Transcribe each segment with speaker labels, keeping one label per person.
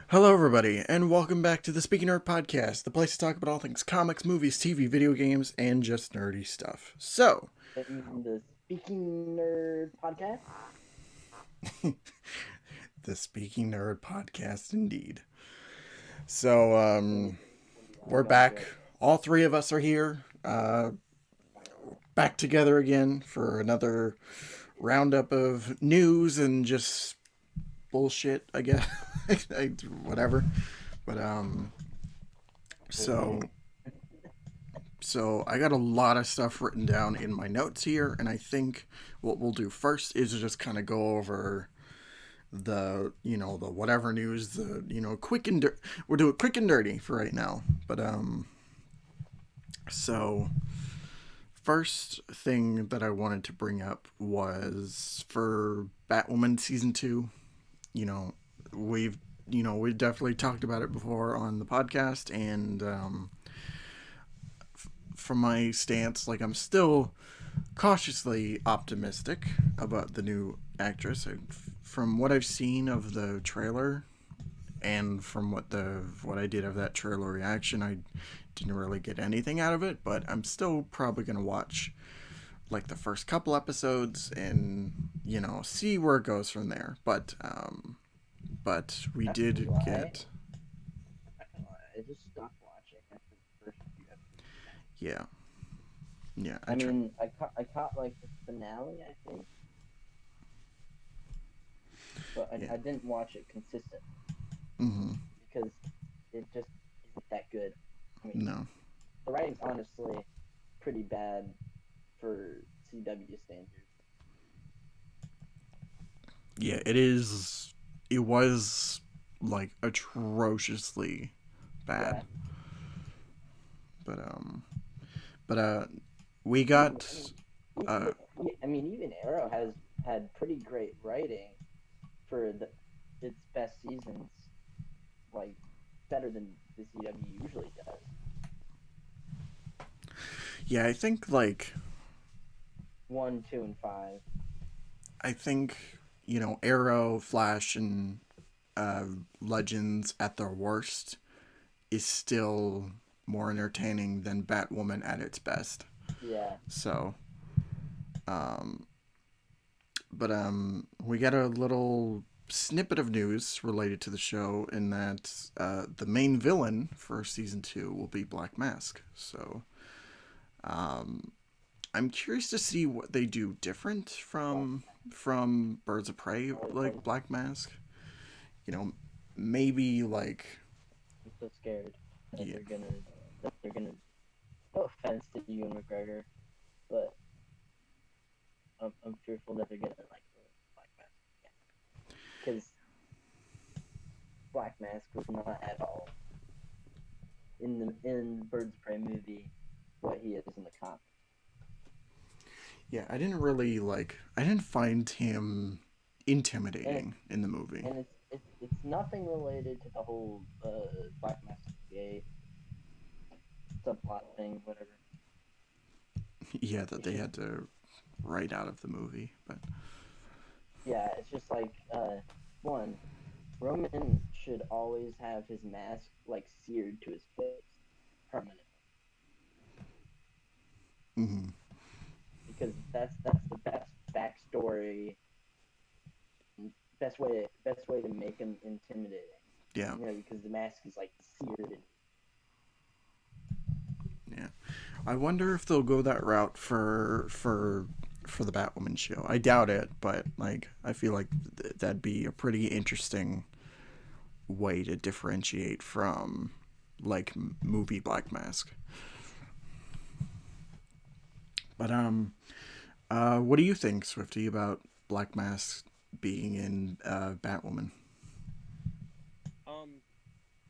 Speaker 1: Hello, everybody, and welcome back to the Speaking Nerd Podcast, the place to talk about all things comics, movies, TV, video games, and just nerdy stuff. So,
Speaker 2: In the Speaking Nerd podcast.
Speaker 1: the Speaking Nerd Podcast, indeed. So,
Speaker 2: What do you
Speaker 1: we're
Speaker 2: got
Speaker 1: back.
Speaker 2: good?
Speaker 1: All three of us are here, back together again for another roundup of news and just bullshit, I guess. Whatever. But, so So I got a lot of stuff written down in my notes here, and I think what we'll do first is just kind of go over the whatever news, quick and we'll do it quick and dirty for right now. But so first thing that I wanted to bring up was for Batwoman Season Two. You know, we've we've definitely talked about it before on the podcast, and from my stance, like I'm still cautiously optimistic about the new actress. From what I've seen of the trailer, and from what I did of that trailer reaction, I didn't really get anything out of it. But I'm still probably gonna watch like the first couple episodes and see where it goes from there. But we
Speaker 2: Not gonna
Speaker 1: did
Speaker 2: lie.
Speaker 1: get
Speaker 2: Not gonna lie. I just stopped watching after the first few episodes.
Speaker 1: yeah yeah I
Speaker 2: I
Speaker 1: try
Speaker 2: mean, I caught like the finale, I think, but
Speaker 1: yeah
Speaker 2: I didn't watch it consistently
Speaker 1: mm-hmm
Speaker 2: because it just isn't that good. I mean,
Speaker 1: no
Speaker 2: the writing's honestly pretty bad for CW standards.
Speaker 1: yeah it was like atrociously bad.
Speaker 2: Yeah.
Speaker 1: But we
Speaker 2: Even,
Speaker 1: got
Speaker 2: I mean,
Speaker 1: uh
Speaker 2: even Arrow has had pretty great writing for its best seasons, like better than the CW usually does.
Speaker 1: yeah,
Speaker 2: One, two, and five.
Speaker 1: I think Arrow, Flash, and uh Legends at their worst is still more entertaining than Batwoman at its best.
Speaker 2: Yeah,
Speaker 1: So but we got a little snippet of news related to the show in that the main villain for season 2 will be Black Mask. So I'm curious to see what they do different
Speaker 2: Black
Speaker 1: from Birds of Prey, like
Speaker 2: Mask.
Speaker 1: Black Mask. You know, maybe like
Speaker 2: I'm so scared that
Speaker 1: yeah,
Speaker 2: they're gonna. No offense to Ewan McGregor, but I'm fearful that they're gonna like Black Mask because Black Mask was not at all in the Birds of Prey movie what he is in the comic.
Speaker 1: yeah. I didn't find him
Speaker 2: And it's
Speaker 1: intimidating in the movie.
Speaker 2: it's nothing related to the whole Black Mask gay subplot thing, whatever.
Speaker 1: Yeah, that
Speaker 2: It's
Speaker 1: they
Speaker 2: just
Speaker 1: had to write out of the movie, but
Speaker 2: yeah, it's just like one Roman should always have his mask like seared to his face permanently
Speaker 1: mm-hmm.
Speaker 2: because that's the best backstory, best way to make him intimidating.
Speaker 1: Yeah,
Speaker 2: Because the mask is like seared.
Speaker 1: yeah. I wonder if they'll go that route for the Batwoman show. I doubt it, but like I feel like that'd be a pretty interesting way to differentiate from like movie Black Mask. But what do you think, Swifty, about Black Mask being in Batwoman?
Speaker 3: Um,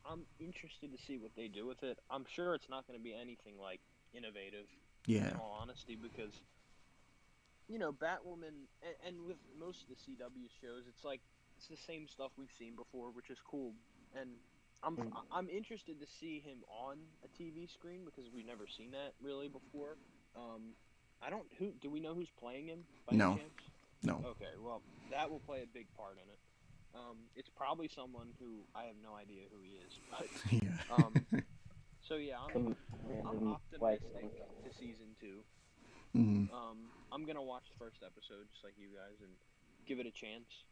Speaker 3: I'm interested to see what they do with it. I'm sure it's not going to be anything like innovative,
Speaker 1: Yeah,
Speaker 3: in all honesty, because Batwoman, and with most of the CW shows, it's the same stuff we've seen before, which is cool. And I'm
Speaker 2: Mm.
Speaker 3: I'm interested to see him on a TV screen because we've never seen that really before. Um, I don't who do we know who's playing him by any
Speaker 1: no,
Speaker 3: chance?
Speaker 1: no.
Speaker 3: Okay, well that will play a big part in it. It's probably someone who I have no idea who he is, but
Speaker 1: Yeah.
Speaker 3: so yeah, I'm
Speaker 2: Some random white
Speaker 3: optimistic
Speaker 2: woman.
Speaker 3: to season 2.
Speaker 1: Mhm.
Speaker 3: I'm gonna watch the first episode just like you guys and give it a chance.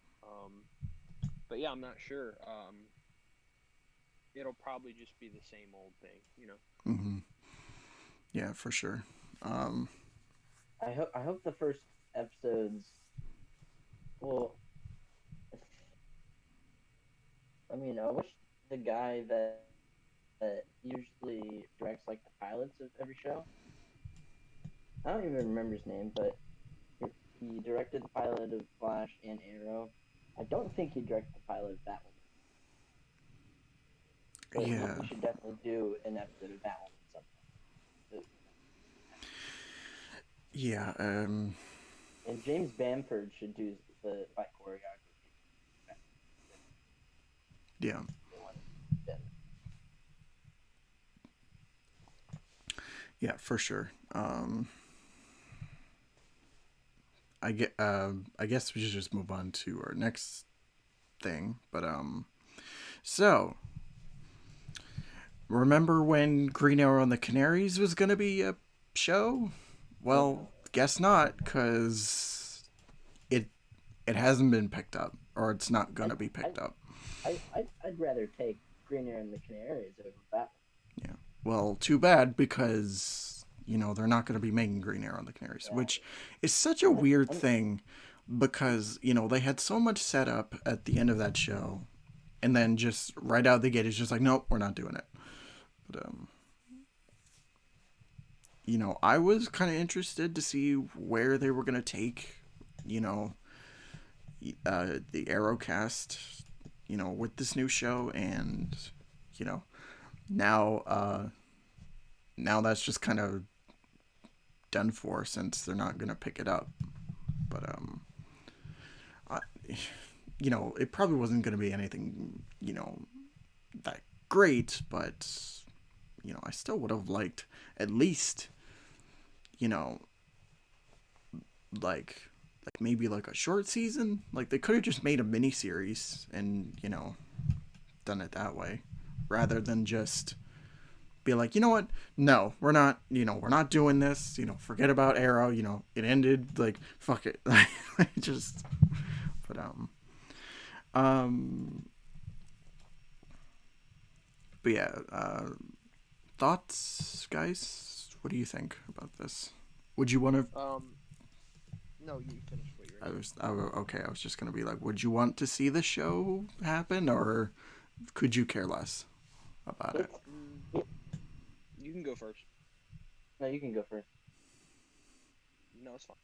Speaker 3: But yeah, I'm not sure. It'll probably just be the same old thing, you know.
Speaker 1: Mhm. Yeah, for sure. Um,
Speaker 2: I hope the first episodes. Well, I mean, I wish the guy that usually directs like the pilots of every show. I don't even remember his name, but he directed the pilot of Flash and Arrow. I don't think he directed the pilot of Batwoman, but
Speaker 1: yeah.
Speaker 2: he should definitely do an episode of Batwoman sometime.
Speaker 1: Yeah.
Speaker 2: And James Bamford should do the fight choreography.
Speaker 1: Yeah. Yeah, for sure. I guess we should just move on to our next thing. But so remember when Green Arrow and the Canaries was gonna be a show? Well, guess not, because it hasn't been picked up, or it's not gonna be picked up.
Speaker 2: I'd rather take Green Arrow and the Canaries over Batwoman.
Speaker 1: Yeah. Well, too bad, because they're not going to be making Green Arrow and the Canaries,
Speaker 2: Yeah.
Speaker 1: which is such a weird thing, because they had so much set up at the end of that show, and then just right out the gate it's just like, nope, we're not doing it. But I was kind of interested to see where they were going to take the Arrowcast, with this new show, and you know now now that's just kind of done for, since they're not gonna pick it up. But I, it probably wasn't gonna be anything that great, but I still would have liked at least you know like maybe like a short season. Like, they could have just made a mini series and done it that way, rather than just be like, you know what? No, we're not doing this. Forget about Arrow. It ended. Like, fuck it. Just, but um, but yeah. Thoughts, guys? What do you think about this? Would you want to?
Speaker 3: No, you finish what you're.
Speaker 1: Okay. I was just gonna be like, would you want to see the show happen, or could you care less about it?
Speaker 3: You can go first.
Speaker 2: No, you can go first.
Speaker 3: No, it's fine.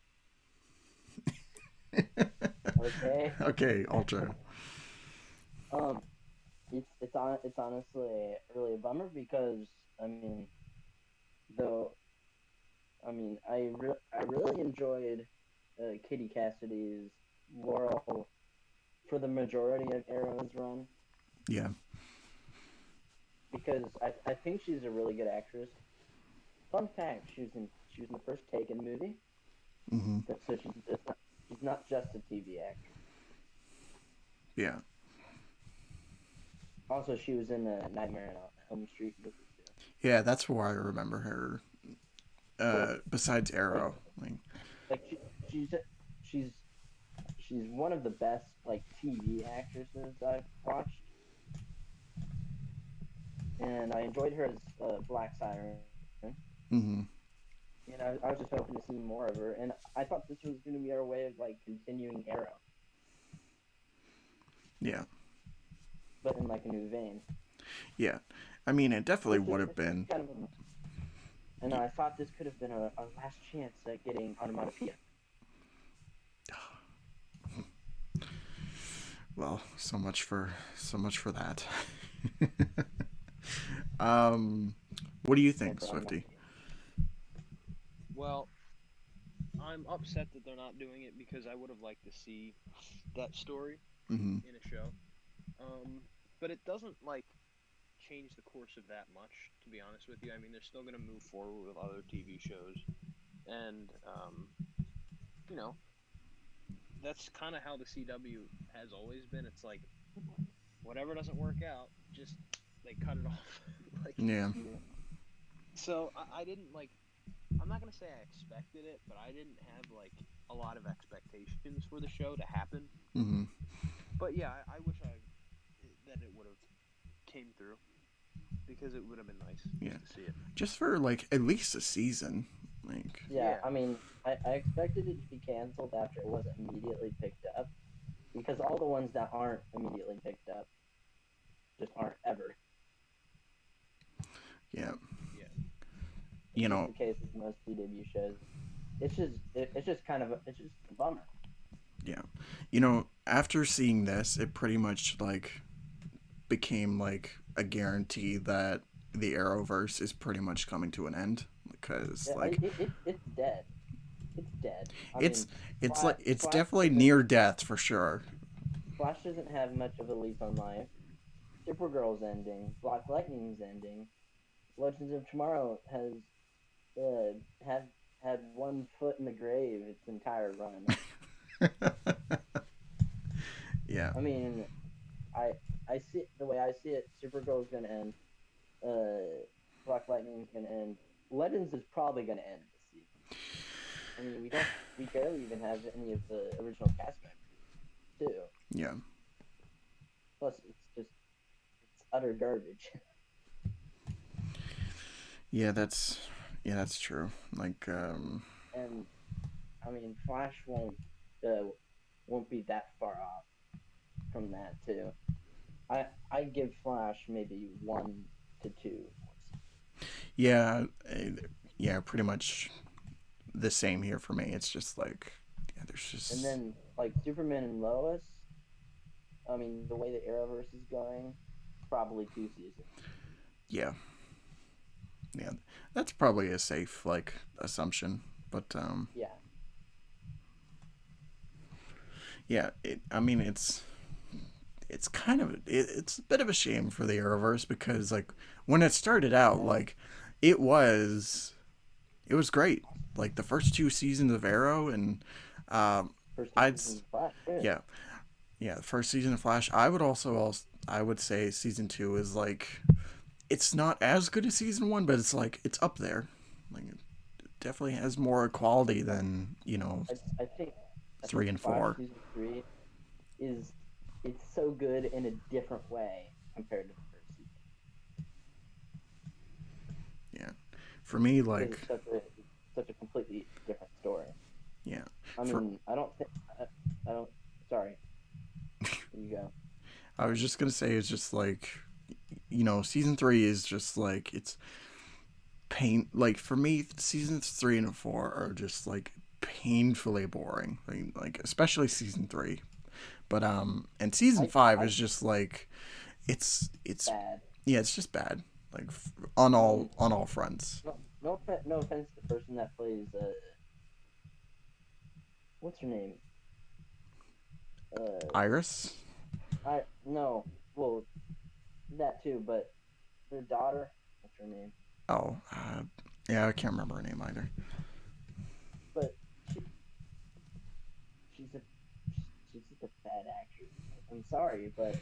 Speaker 2: Okay.
Speaker 1: Okay, Ultra.
Speaker 2: It's honestly really a bummer because though I really enjoyed Kitty Cassidy's Laurel for the majority of Arrow's run,
Speaker 1: Yeah.
Speaker 2: because I think she's a really good actress. Fun fact: she was in the first Taken movie,
Speaker 1: Mm-hmm.
Speaker 2: so she's not just a TV actress.
Speaker 1: Yeah.
Speaker 2: Also, she was in the Nightmare on Elm Street movie too.
Speaker 1: Yeah, that's where I remember her. Besides Arrow,
Speaker 2: Like she's she's one of the best like TV actresses I've watched, and I enjoyed her as Black Siren.
Speaker 1: mm-hmm.
Speaker 2: And I was just hoping to see more of her, and I thought this was going to be our way of like continuing Arrow,
Speaker 1: Yeah.
Speaker 2: but in like a new vein.
Speaker 1: Yeah. I mean, it definitely would have
Speaker 2: It's
Speaker 1: been.
Speaker 2: kind of and I thought this could have been a last chance at getting onomatopoeia.
Speaker 1: Well, so much for that. What do you think, Swifty?
Speaker 3: Well, I'm upset that they're not doing it because I would have liked to see that story
Speaker 1: Mm-hmm.
Speaker 3: in a show. But it doesn't like change the course of that much, to be honest with you. I mean, they're still gonna move forward with other TV shows, and you know, that's kind of how the CW has always been. It's like whatever doesn't work out, just they cut it off. Like,
Speaker 1: Yeah.
Speaker 3: so I didn't like. I'm not gonna say I expected it, but I didn't have like a lot of expectations for the show to happen.
Speaker 1: Hmm.
Speaker 3: But yeah, I wish that it would have came through because it would have been nice
Speaker 1: Yeah.
Speaker 3: to see it.
Speaker 1: Just for like at least a season. Like,
Speaker 2: Yeah,
Speaker 3: Yeah.
Speaker 2: I mean, I expected it to be canceled after it wasn't immediately picked up, because all the ones that aren't immediately picked up just aren't ever.
Speaker 1: yeah.
Speaker 3: Yeah.
Speaker 1: You
Speaker 2: It's
Speaker 1: know,
Speaker 2: the case with most CW shows. It's just kind of it's just a bummer.
Speaker 1: yeah. You know, after seeing this, it pretty much like became like a guarantee that the Arrowverse is pretty much coming to an end because
Speaker 2: Yeah,
Speaker 1: like
Speaker 2: it's dead. It's dead. I
Speaker 1: it's
Speaker 2: mean,
Speaker 1: it's like it's
Speaker 2: Flash
Speaker 1: definitely near death for sure.
Speaker 2: Flash doesn't have much of a lease on life. Supergirl's ending. Black Lightning's ending. Legends of Tomorrow has uh, had had one foot in the grave its entire run.
Speaker 1: Yeah.
Speaker 2: I mean, I I see the way I see it. Supergirl's gonna end. Black Lightning's gonna end. Legends is probably gonna end this season. I mean, we barely even have any of the original cast members too.
Speaker 1: Yeah.
Speaker 2: Plus, it's utter garbage.
Speaker 1: Yeah, that's true. Like
Speaker 2: And I mean, Flash won't be that far off from that too. I give Flash maybe 1 to 2.
Speaker 1: yeah, yeah, pretty much the same here for me. It's just like yeah, there's
Speaker 2: And
Speaker 1: just
Speaker 2: then like Superman and Lois. I mean, the way the Arrowverse is going, probably 2 seasons.
Speaker 1: yeah. Yeah. That's probably a safe like assumption, but
Speaker 2: Yeah,
Speaker 1: yeah, I mean it's kind of it's a bit of a shame for the Arrowverse because like when it started out like it was it was great. Like the first 2 seasons of Arrow and
Speaker 2: first 2
Speaker 1: I'd
Speaker 2: seasons of Flash too.
Speaker 1: yeah, yeah, the first season of Flash. Also I would say season 2 is like it's not as good as season 1, but it's like it's up there. Like it definitely has more quality than, you know,
Speaker 2: I think
Speaker 1: 3 and
Speaker 2: Flash
Speaker 1: 4.
Speaker 2: season 3 is it's so good in a different way compared to the first season.
Speaker 1: Yeah. For me
Speaker 2: Because
Speaker 1: like
Speaker 2: it's such a completely different story.
Speaker 1: yeah.
Speaker 2: I
Speaker 1: For
Speaker 2: mean, I don't. Sorry. Here you go.
Speaker 1: I was just going to say it's just like you know, season 3 is just like it's pain like for me seasons 3 and 4 are just like painfully boring. Like especially season 3. But and season 5
Speaker 2: I
Speaker 1: is just like it's
Speaker 2: bad.
Speaker 1: yeah, it's just bad. Like
Speaker 2: I mean,
Speaker 1: on all fronts.
Speaker 2: no offense to the person that plays what's her name? Uh,
Speaker 1: Iris?
Speaker 2: I no, well that too, but her daughter, what's her name?
Speaker 1: Oh, yeah, I can't remember her name either.
Speaker 2: But she, she's a she's just a bad actress. I'm sorry, but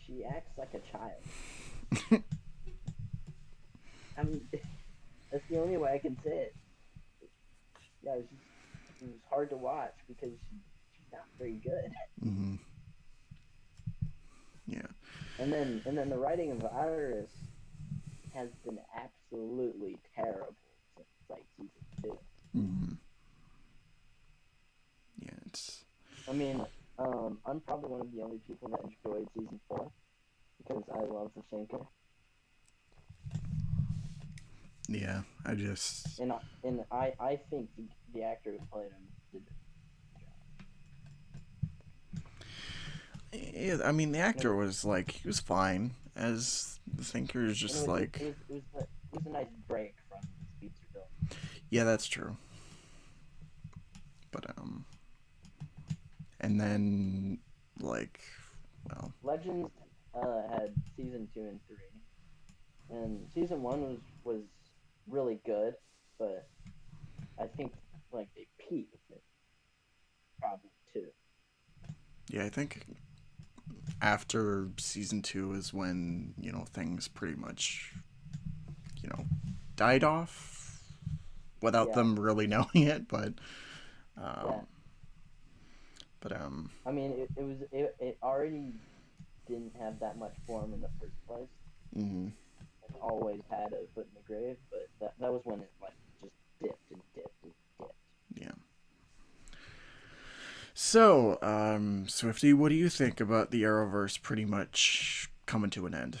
Speaker 2: she acts like a child. I mean, that's the only way I can say it. Yeah, it was hard to watch because she's not very good.
Speaker 1: Hmm. Yeah.
Speaker 2: And then the writing of Iris has been absolutely terrible since like season 2.
Speaker 1: Hmm. Yeah, it's
Speaker 2: I mean, I'm probably one of the only people that enjoyed season 4 because I love the thinker,
Speaker 1: yeah. I just
Speaker 2: and I think the actor who played him did
Speaker 1: yeah, I mean the actor was like he was fine as the thinker is just like
Speaker 2: it was a nice break from his feature film.
Speaker 1: yeah, that's true. But and then like well
Speaker 2: Legends had season 2 and 3, and season 1 was really good, but I think like they peaked probably 2.
Speaker 1: Yeah, I think after season 2 is when, you know, things pretty much, you know, died off without
Speaker 2: Yeah.
Speaker 1: them really knowing it, but
Speaker 2: Yeah.
Speaker 1: but
Speaker 2: I mean, it already didn't have that much form in the first place.
Speaker 1: mhm.
Speaker 2: It always had a foot in the grave, but that was when it like just dipped and dipped and dipped.
Speaker 1: Yeah. So, Swifty, what do you think about the Arrowverse pretty much coming to an end?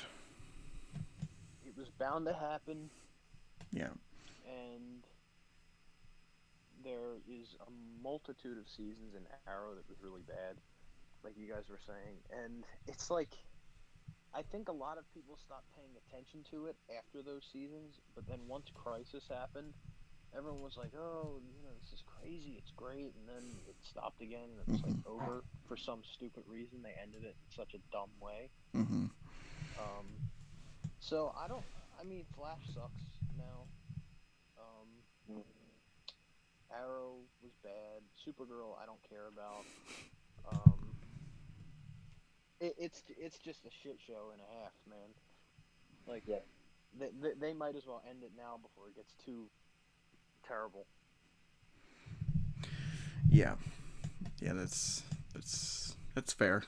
Speaker 3: It was bound to happen,
Speaker 1: Yeah.
Speaker 3: and there is a multitude of seasons in Arrow that was really bad, like you guys were saying, and it's like I think a lot of people stopped paying attention to it after those seasons, but then once Crisis happened, everyone was like, "Oh, you know, this is crazy, it's great," and then it stopped again, and it was like over for some stupid reason. They ended it in such a dumb way.
Speaker 1: Mm-hmm.
Speaker 3: So I mean, Flash sucks now.
Speaker 2: Mm.
Speaker 3: Arrow was bad. Supergirl, I don't care about. Um, it's just a shit show and a half, man. Like,
Speaker 2: Yeah.
Speaker 3: they might as well end it now before it gets too terrible.
Speaker 1: Yeah. Yeah, that's fair.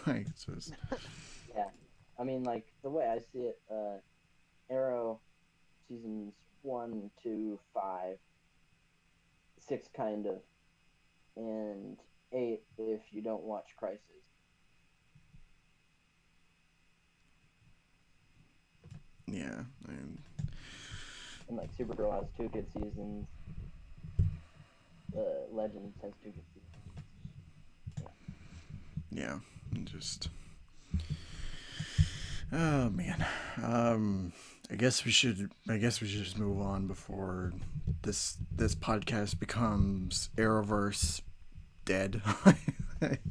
Speaker 1: Like, it's just...
Speaker 2: Yeah. I mean, like the way I see it, Arrow seasons 1, 2, 5, 6 kind of, and 8 if you don't watch Crisis.
Speaker 1: Yeah.
Speaker 2: And like Supergirl has 2 good seasons. Legends has 2 good seasons.
Speaker 1: Yeah. Just. Oh man. I guess we should just move on before this podcast becomes Arrowverse dead.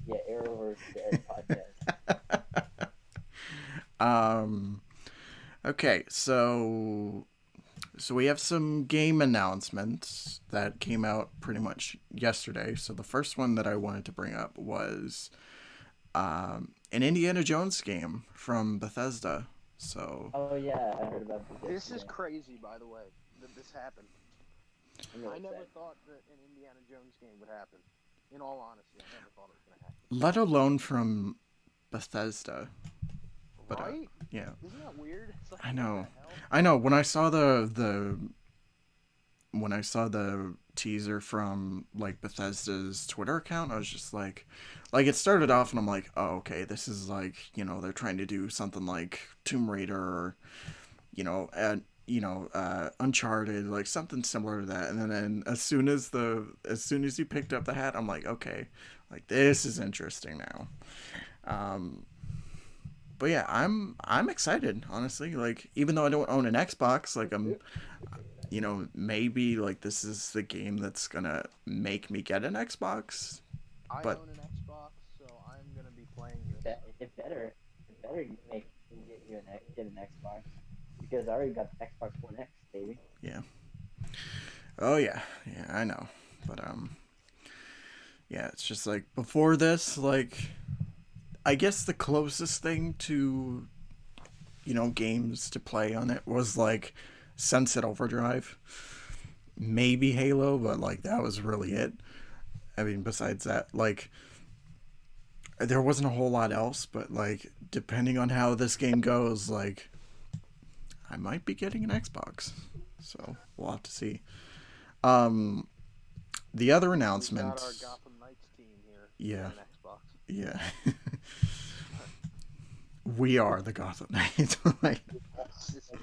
Speaker 2: Yeah, Arrowverse dead podcast.
Speaker 1: Okay, so we have some game announcements that came out pretty much yesterday. So the first one that I wanted to bring up was an Indiana Jones game from Bethesda. So
Speaker 2: Oh yeah, I heard about this.
Speaker 3: This is crazy, by the way, that this happened.
Speaker 2: Really
Speaker 3: I never
Speaker 2: sad.
Speaker 3: thought that an Indiana Jones game would happen. In all honesty, I never thought it was going to happen.
Speaker 1: let alone from Bethesda. But
Speaker 3: Right?
Speaker 1: yeah,
Speaker 3: Isn't that weird? It's like,
Speaker 1: I know.
Speaker 3: what the hell?
Speaker 1: I know. When I saw the teaser from like Bethesda's Twitter account, I was just like it started off and I'm like, oh, okay, this is like, you know, they're trying to do something like Tomb Raider or, you know, Uncharted, like something similar to that. And then as soon as you picked up the hat, I'm like, okay, like this is interesting now. But yeah, I'm excited, honestly. Like, even though I don't own an Xbox, like you know, maybe like this is the game that's gonna make me get an Xbox.
Speaker 3: I
Speaker 1: But
Speaker 3: own an Xbox, so I'm going to be playing this.
Speaker 2: It better make get an Xbox because I already got the Xbox One X, baby.
Speaker 1: yeah. Oh yeah, I know. But yeah, it's just like before this, like I guess the closest thing to, you know, games to play on it was like Sunset Overdrive, maybe Halo, but like that was really it. I mean, besides that, like there wasn't a whole lot else, but like depending on how this game goes, like I might be getting an Xbox. So we'll have to see. The other announcement.
Speaker 3: We've got our Gotham Knights team here.
Speaker 1: Yeah.
Speaker 3: An Xbox.
Speaker 1: Yeah. We are the Gotham Knights. Like,
Speaker 3: It's true.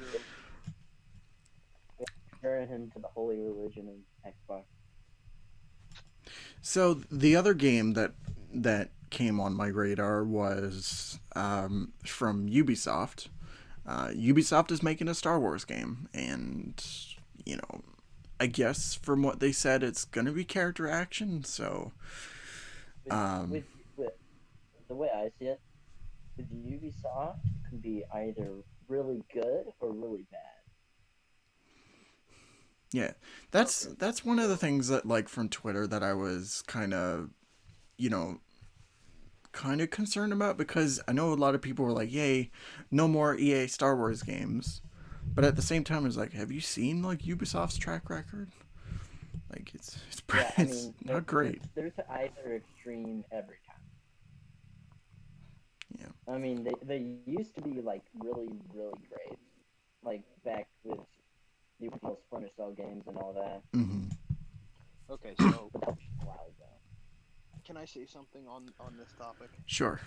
Speaker 2: Turn him to the holy religion of Xbox.
Speaker 1: so the other game that came on my radar was from Ubisoft. Ubisoft is making a Star Wars game, and you know, I guess from what they said, it's gonna be character action. So,
Speaker 2: With the way I see it, with Ubisoft, it can be either really good or really bad.
Speaker 1: yeah, that's one of the things that like from Twitter that I was kind of you know, kind of concerned about, because I know a lot of people were like, "Yay, no more EA Star Wars games," but at the same time, it's like, have you seen like Ubisoft's track record? Like
Speaker 2: Yeah, I
Speaker 1: it's
Speaker 2: mean,
Speaker 1: not great.
Speaker 2: they're to either extreme every time.
Speaker 1: Yeah.
Speaker 2: I mean, they used to be like really really great, like back with the original Splinter Cell games and all that.
Speaker 1: Mm-hmm.
Speaker 3: Okay, so
Speaker 2: But that was a while ago.
Speaker 3: can I say something on this topic?
Speaker 1: Sure.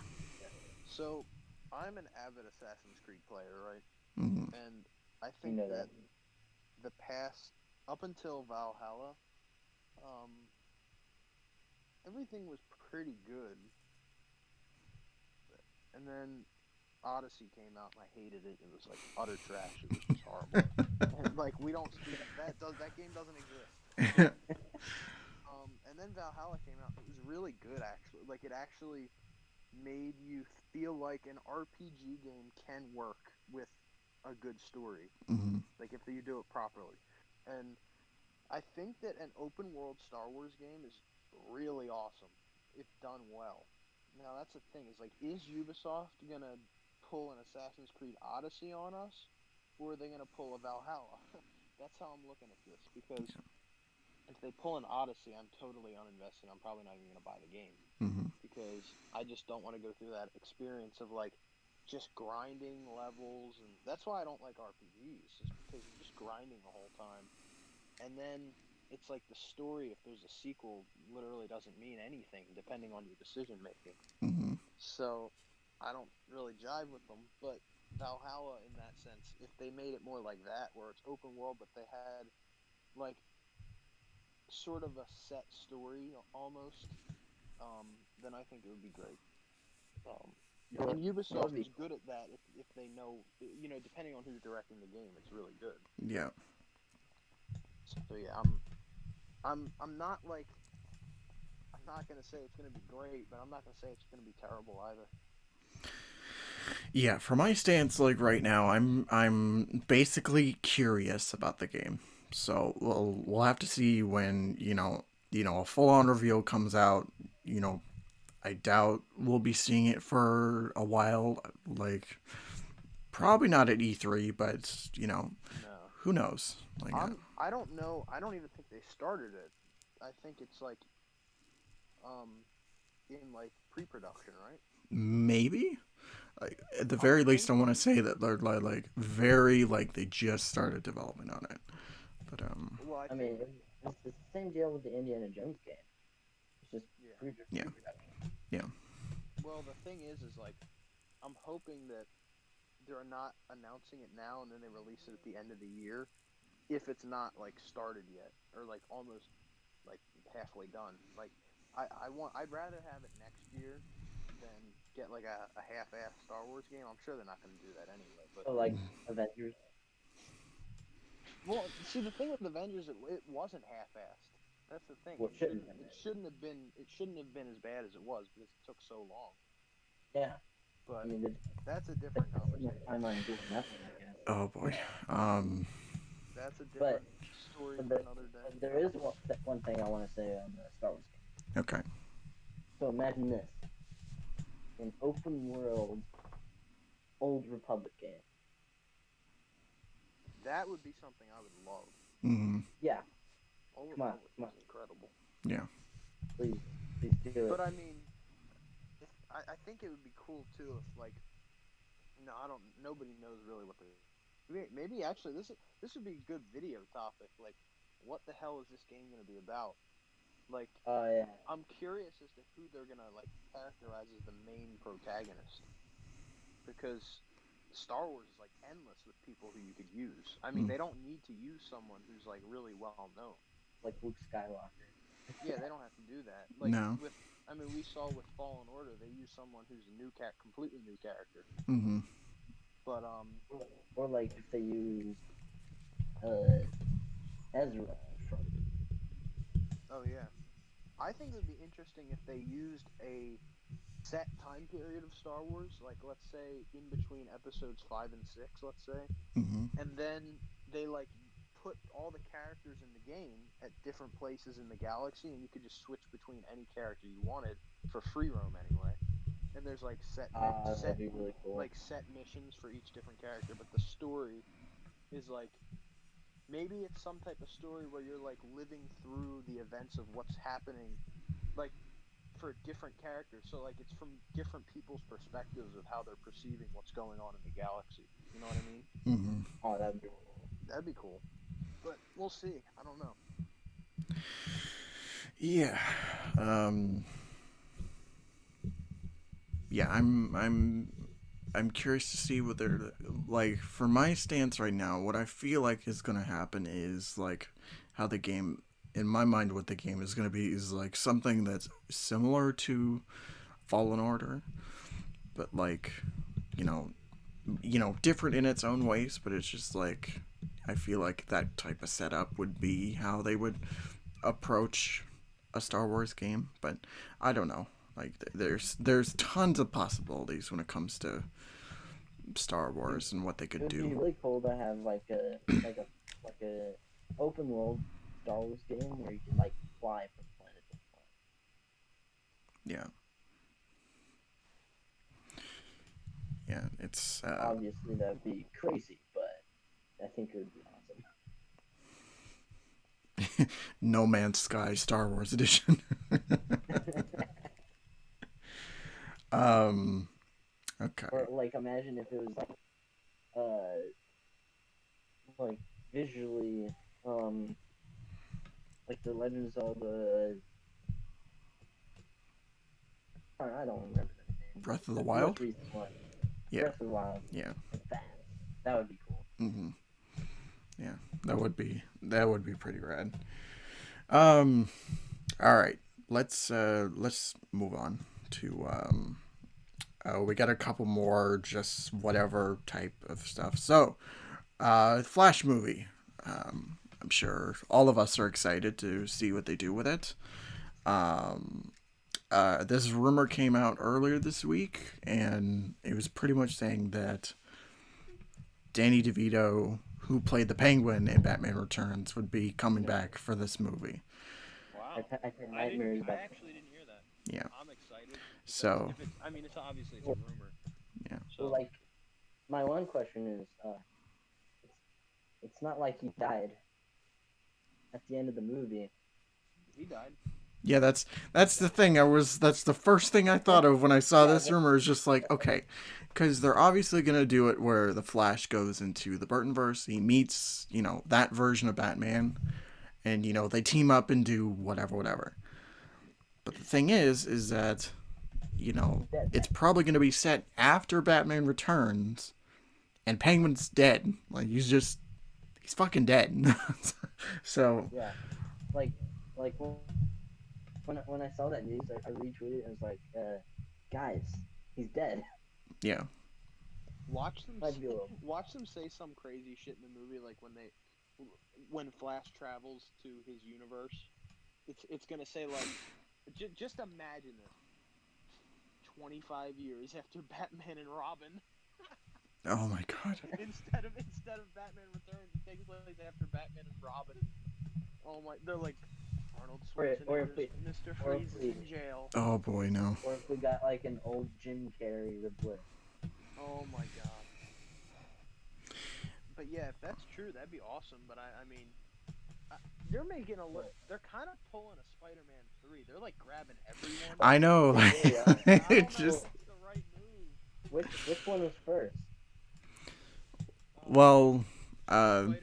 Speaker 3: So, I'm an avid Assassin's Creed player, right?
Speaker 1: Mm-hmm.
Speaker 3: And I
Speaker 2: You
Speaker 3: think
Speaker 2: know
Speaker 3: that
Speaker 2: that.
Speaker 3: the past up until Valhalla, um, everything was pretty good, and then Odyssey came out and I hated it. It was like utter trash. It was just horrible. And like we don't speak that game doesn't exist. And then Valhalla came out. It was really good actually. Like it actually made you feel like an RPG game can work with a good story.
Speaker 1: Mm-hmm.
Speaker 3: Like if you do it properly. And I think that an open world Star Wars game is really awesome if done well. Now that's the thing is like is Ubisoft gonna pull an Assassin's Creed Odyssey on us, or are they gonna pull a Valhalla? That's how I'm looking at this because if they pull an Odyssey, I'm totally uninvested. I'm probably not even gonna buy the game
Speaker 1: Mm-hmm.
Speaker 3: because I just don't want to go through that experience of like just grinding levels, and that's why I don't like RPGs is because you're just grinding the whole time, and then it's like the story if there's a sequel literally doesn't mean anything depending on your decision making.
Speaker 1: Mm-hmm.
Speaker 3: So I don't really jive with them, but Valhalla in that sense, if they made it more like that where it's open world but they had like sort of a set story almost, then I think it would be great. Um, and
Speaker 2: That would
Speaker 3: Ubisoft
Speaker 2: be
Speaker 3: is good at that if they know, depending on who's directing the game, it's really good.
Speaker 1: Yeah.
Speaker 3: So yeah, I'm not like I'm not gonna say it's gonna be great, but I'm not gonna say it's gonna be terrible either.
Speaker 1: Yeah, for my stance, like right now, I'm basically curious about the game. So we'll have to see when a full on reveal comes out. You know, I doubt we'll be seeing it for a while. Like probably not at E3, but
Speaker 3: No,
Speaker 1: who knows? Like
Speaker 3: I don't know. I don't even think they started it. I think it's like um in like pre-production, right?
Speaker 1: maybe. Like, at the
Speaker 3: I'm
Speaker 1: very least, I want to
Speaker 3: thinking.
Speaker 1: say that they're like very like they just started development on it. But
Speaker 3: Well, I
Speaker 2: I
Speaker 3: think
Speaker 2: mean, it's the same deal with the Indiana Jones game. It's just
Speaker 3: yeah.
Speaker 1: yeah,
Speaker 2: pre-production.
Speaker 1: yeah.
Speaker 3: Well, the thing is like I'm hoping that they're not announcing it now and then they release it at the end of the year if it's not like started yet or like almost like halfway done. Like I'd rather have it next year than get like a half-ass Star Wars game. I'm sure they're not going to do that anyway. But
Speaker 2: So like Avengers.
Speaker 3: well, see the thing with Avengers, it wasn't half-assed. That's the thing.
Speaker 2: Well, it shouldn't have
Speaker 3: It
Speaker 2: been.
Speaker 3: shouldn't have been. It shouldn't have been as bad as it was because it took so long.
Speaker 2: Yeah. I
Speaker 3: But
Speaker 2: mean,
Speaker 3: that's a
Speaker 2: the
Speaker 3: different conversation.
Speaker 2: timeline doing nothing, I guess.
Speaker 1: Oh boy. Um.
Speaker 3: That's a
Speaker 2: But
Speaker 3: different story
Speaker 2: but,
Speaker 3: for
Speaker 2: the,
Speaker 3: another day.
Speaker 2: but there is one thing I want to say on the Star Wars game.
Speaker 1: Okay.
Speaker 2: So imagine this: an open world Old Republic game.
Speaker 3: That would be something I would love.
Speaker 1: Mm-hmm.
Speaker 2: Yeah.
Speaker 3: Old
Speaker 2: Come on.
Speaker 3: Republic was incredible.
Speaker 1: Yeah.
Speaker 2: Please, please do it.
Speaker 3: But I mean, if I think it would be cool too if like no, I don't. Nobody knows really what the maybe actually this would be a good video topic. Like, what the hell is this game going to be about? Like,
Speaker 2: Oh yeah.
Speaker 3: I'm curious as to who they're gonna like characterize as the main protagonist because Star Wars is like endless with people who you could use. I mean,
Speaker 1: Mm.
Speaker 3: they don't need to use someone who's like really well known.
Speaker 2: Like Luke Skywalker.
Speaker 3: Yeah, they don't have to do that. Like
Speaker 1: No.
Speaker 3: with, I mean, we saw with Fallen Order, they use someone who's a completely new character.
Speaker 1: Mm-hmm.
Speaker 3: But
Speaker 2: Or like if they use uh, Ezra from.
Speaker 3: oh yeah, I think it would be interesting if they used a set time period of Star Wars, like let's say in between episodes 5 and 6, let's say,
Speaker 1: Mm-hmm.
Speaker 3: and then they like put all the characters in the game at different places in the galaxy, and you could just switch between any character you wanted for free roam anyway. And there's like
Speaker 2: That'd be really cool.
Speaker 3: set missions for each different character, but the story is like maybe it's some type of story where you're like living through the events of what's happening, like for different characters. So like it's from different people's perspectives of how they're perceiving what's going on in the galaxy. You know what I mean?
Speaker 1: Mm-hmm.
Speaker 2: Oh, that'd be cool.
Speaker 3: That'd be cool. But we'll see. I don't know.
Speaker 1: Yeah. Yeah, I'm curious to see what they're like. For my stance right now, what I feel like is going to happen is like how the game, in my mind, what the game is going to be is like something that's similar to Fallen Order, but like, you know, different in its own ways. But it's just like I feel like that type of setup would be how they would approach a Star Wars game. But I don't know. Like there's tons of possibilities when it comes to Star Wars and what they could
Speaker 2: It'd
Speaker 1: do.
Speaker 2: be really cool to have like a open world Star Wars game where you can like fly from planet to planet.
Speaker 1: Yeah. Yeah, it's
Speaker 2: Obviously that'd be crazy, but I think it would be awesome.
Speaker 1: No Man's Sky Star Wars edition. Okay.
Speaker 2: Or like imagine if it was like visually like the Legends of the I don't remember the name.
Speaker 1: Breath of the
Speaker 2: The
Speaker 1: Wild?
Speaker 2: most recent one.
Speaker 1: Yeah.
Speaker 2: Breath of the Wild.
Speaker 1: Yeah.
Speaker 2: That would be cool.
Speaker 1: Mm-hmm. Yeah, that would be pretty rad. All right, let's move on to we got a couple more just whatever type of stuff. So, Flash movie. I'm sure all of us are excited to see what they do with it. This rumor came out earlier this week, and it was pretty much saying that Danny DeVito, who played the Penguin in Batman Returns, would be coming back for this movie.
Speaker 3: Wow.
Speaker 2: I've had nightmares about
Speaker 3: I actually didn't hear that.
Speaker 1: Yeah.
Speaker 3: I'm excited.
Speaker 1: So.
Speaker 3: If it's obviously it's a rumor.
Speaker 1: Yeah.
Speaker 2: So like, my one question is, it's not like he died at the end of the movie.
Speaker 3: He died.
Speaker 1: Yeah, that's the thing. That's the first thing I thought of when I saw this rumor. Is just like, okay, because they're obviously gonna do it where the Flash goes into the Burtonverse. He meets, that version of Batman, and they team up and do whatever. But the thing is that, it's probably gonna be set after Batman Returns, and Penguin's dead. Like he's fucking dead. So
Speaker 2: yeah, like when I saw that news, I retweeted it and was like, guys, he's dead.
Speaker 1: Yeah.
Speaker 3: Watch them say some crazy shit in the movie, like when Flash travels to his universe. It's gonna say like, just imagine this. 25 years after Batman and Robin.
Speaker 1: Oh my God.
Speaker 3: instead of Batman Returns, it takes place after Batman and Robin. Oh my, they're like Arnold Schwarzenegger, Mr. Freeze is in jail.
Speaker 1: Oh boy, no.
Speaker 2: Or if we got like an old Jim Carrey replay.
Speaker 3: Oh my God. But yeah, if that's true, that'd be awesome. But I mean, they're making they're kind of pulling a Spider-Man 3. They're like grabbing everyone.
Speaker 1: I know.
Speaker 3: It's just the right move.
Speaker 2: Which one was first?
Speaker 1: Well,
Speaker 3: Spider-Man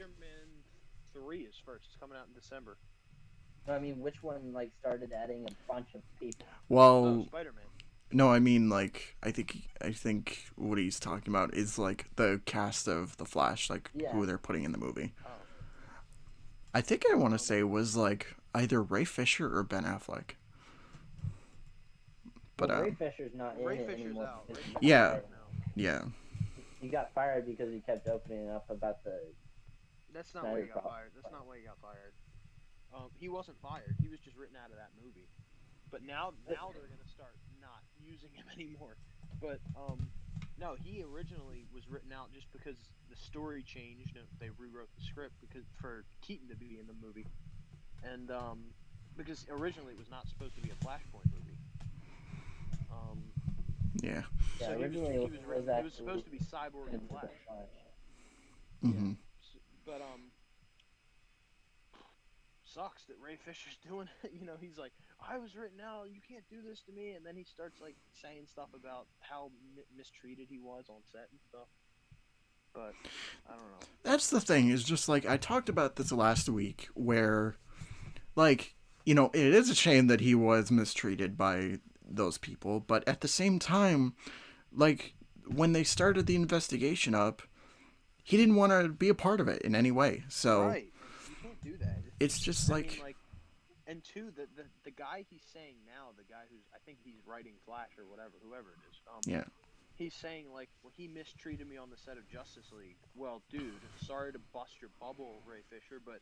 Speaker 3: 3 is first. It's coming out in December.
Speaker 2: I mean, which one like started adding a bunch of people?
Speaker 1: Well,
Speaker 3: Spider-Man.
Speaker 1: No, I mean like I think what he's talking about is like the cast of the Flash, like who they're putting in the movie.
Speaker 3: Oh.
Speaker 1: I think I want to say was like either Ray Fisher or Ben Affleck. But
Speaker 2: Ray Fisher's not in it anymore.
Speaker 3: Out.
Speaker 1: Yeah. Yeah.
Speaker 2: He got fired because he kept opening up about the.
Speaker 3: That's not why he got fired. That's not why he got fired. He wasn't fired. He was just written out of that movie. But now they're gonna start not using him anymore. But No, he originally was written out just because the story changed and they rewrote the script because for Keaton to be in the movie, and because originally it was not supposed to be a Flashpoint movie.
Speaker 1: Yeah.
Speaker 2: Yeah,
Speaker 3: So
Speaker 2: originally
Speaker 3: he was written. It was
Speaker 2: actually
Speaker 3: supposed to be Cyborg and
Speaker 2: into the
Speaker 3: Flash.
Speaker 2: Flash.
Speaker 1: Mm-hmm.
Speaker 3: But sucks that Ray Fisher's doing it. You know, he's like, I was written out. You can't do this to me. And then he starts like saying stuff about how mistreated he was on set and stuff. But I don't know.
Speaker 1: That's the thing, is just like I talked about this last week where, like, you know, it is a shame that he was mistreated by those people, but at the same time, like, when they started the investigation up, he didn't want to be a part of it in any way. So
Speaker 3: Right. You can't do that.
Speaker 1: it's just
Speaker 3: I
Speaker 1: like,
Speaker 3: mean, like, and two, the guy he's saying now, the guy who's, I think he's writing Flash or whatever, whoever it is.
Speaker 1: yeah,
Speaker 3: He's saying, like, well, he mistreated me on the set of Justice League. Well, dude, sorry to bust your bubble, Ray Fisher, but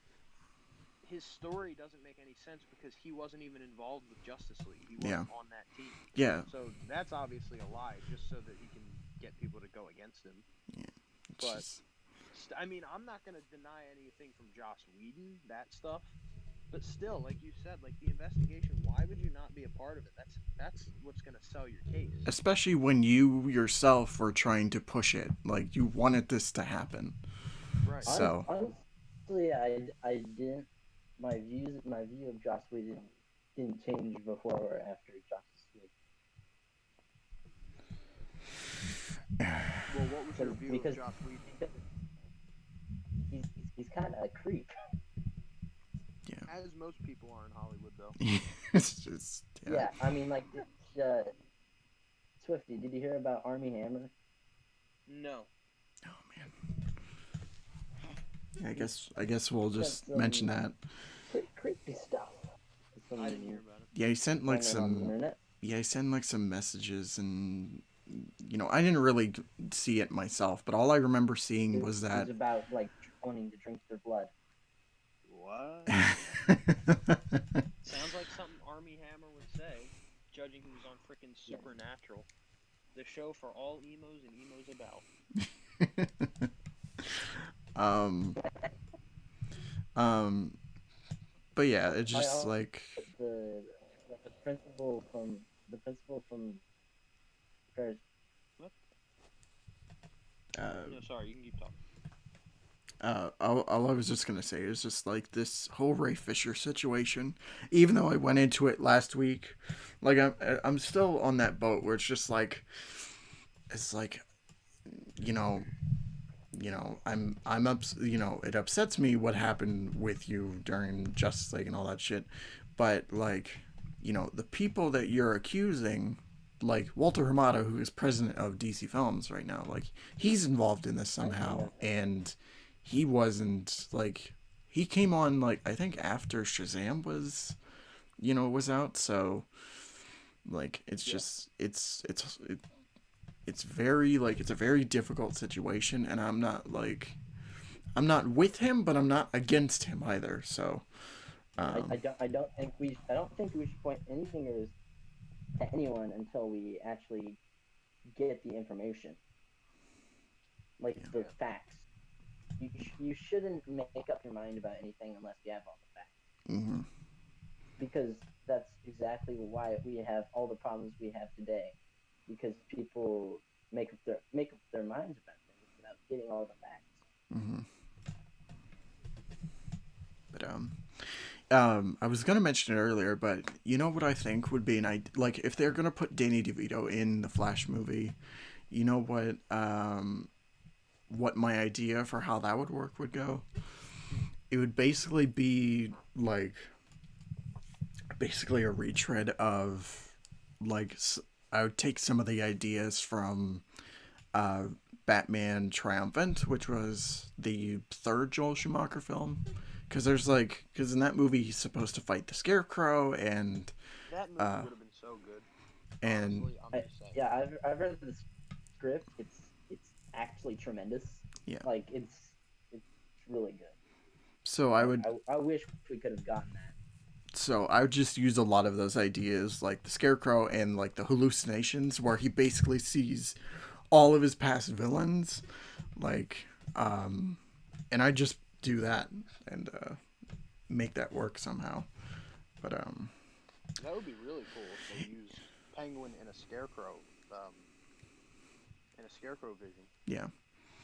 Speaker 3: his story doesn't make any sense because he wasn't even involved with Justice League. He wasn't on that team.
Speaker 1: yeah,
Speaker 3: So that's obviously a lie, just so that he can get people to go against him.
Speaker 1: it's
Speaker 3: But,
Speaker 1: just,
Speaker 3: I mean, I'm not going to deny anything from Joss Whedon, that stuff. But still, like you said, like the investigation, why would you not be a part of it? That's what's going to sell your case.
Speaker 1: especially when you yourself were trying to push it, like you wanted this to happen.
Speaker 3: Right.
Speaker 1: So
Speaker 2: Honestly, I didn't. My view of Joss Whedon didn't change before or after Justice League.
Speaker 3: Well, what was your view
Speaker 2: Because
Speaker 3: of Joss Whedon?
Speaker 2: he's kind of a creep.
Speaker 3: As most people are in Hollywood, though.
Speaker 1: it's just,
Speaker 2: Yeah, I mean, like, Swifty, did you hear about Army Hammer?
Speaker 3: No.
Speaker 1: Oh man. I guess we'll just mention that.
Speaker 2: Creepy stuff.
Speaker 3: I didn't hear about it.
Speaker 1: Yeah, he sent like some. Yeah, he sent like some messages, and you know, I didn't really see it myself, but all I remember seeing was that
Speaker 2: it was about like wanting to drink their blood.
Speaker 3: What? Sounds like something Army Hammer would say, judging who's on frickin' Supernatural. The show for all emos and emos about.
Speaker 1: But yeah, it's just like
Speaker 2: the principal from Paris.
Speaker 3: What? No, sorry, you can keep talking.
Speaker 1: all I was just gonna say is just like this whole Ray Fisher situation. Even though I went into it last week, like I'm still on that boat where it's just like, it's like, you know, I'm it upsets me what happened with you during Justice League and all that shit, but like, you know, the people that you're accusing, like Walter Hamada, who is president of DC Films right now, like he's involved in this somehow, and he wasn't, like, he came on like I think after Shazam was out, so like it's just it's very, like, it's a very difficult situation, and I'm not with him, but I'm not against him either. So
Speaker 2: I don't think we should point any fingers at anyone until we actually get the information, like the facts. You shouldn't make up your mind about anything unless you have all the facts.
Speaker 1: Mm-hmm.
Speaker 2: Because that's exactly why we have all the problems we have today. Because people make up their minds about things without getting all the facts.
Speaker 1: Mm-hmm. But I was gonna mention it earlier, but you know what I think would be an idea? Like, if they're gonna put Danny DeVito in the Flash movie, you know what my idea for how that would work would go? It would basically be like a retread of, like, I would take some of the ideas from Batman Triumphant, which was the third Joel Schumacher film. Because in that movie he's supposed to fight the Scarecrow, and
Speaker 3: that movie would have been so good.
Speaker 1: And
Speaker 3: Honestly,
Speaker 2: I've read the script. It's actually tremendous.
Speaker 1: Yeah,
Speaker 2: like it's really good.
Speaker 1: So
Speaker 2: I wish we could have gotten that.
Speaker 1: So I would just use a lot of those ideas, like the Scarecrow and like the hallucinations, where he basically sees all of his past villains, like, and I just do that and make that work somehow. But
Speaker 3: that would be really cool if they used Penguin and a Scarecrow, vision.
Speaker 1: yeah.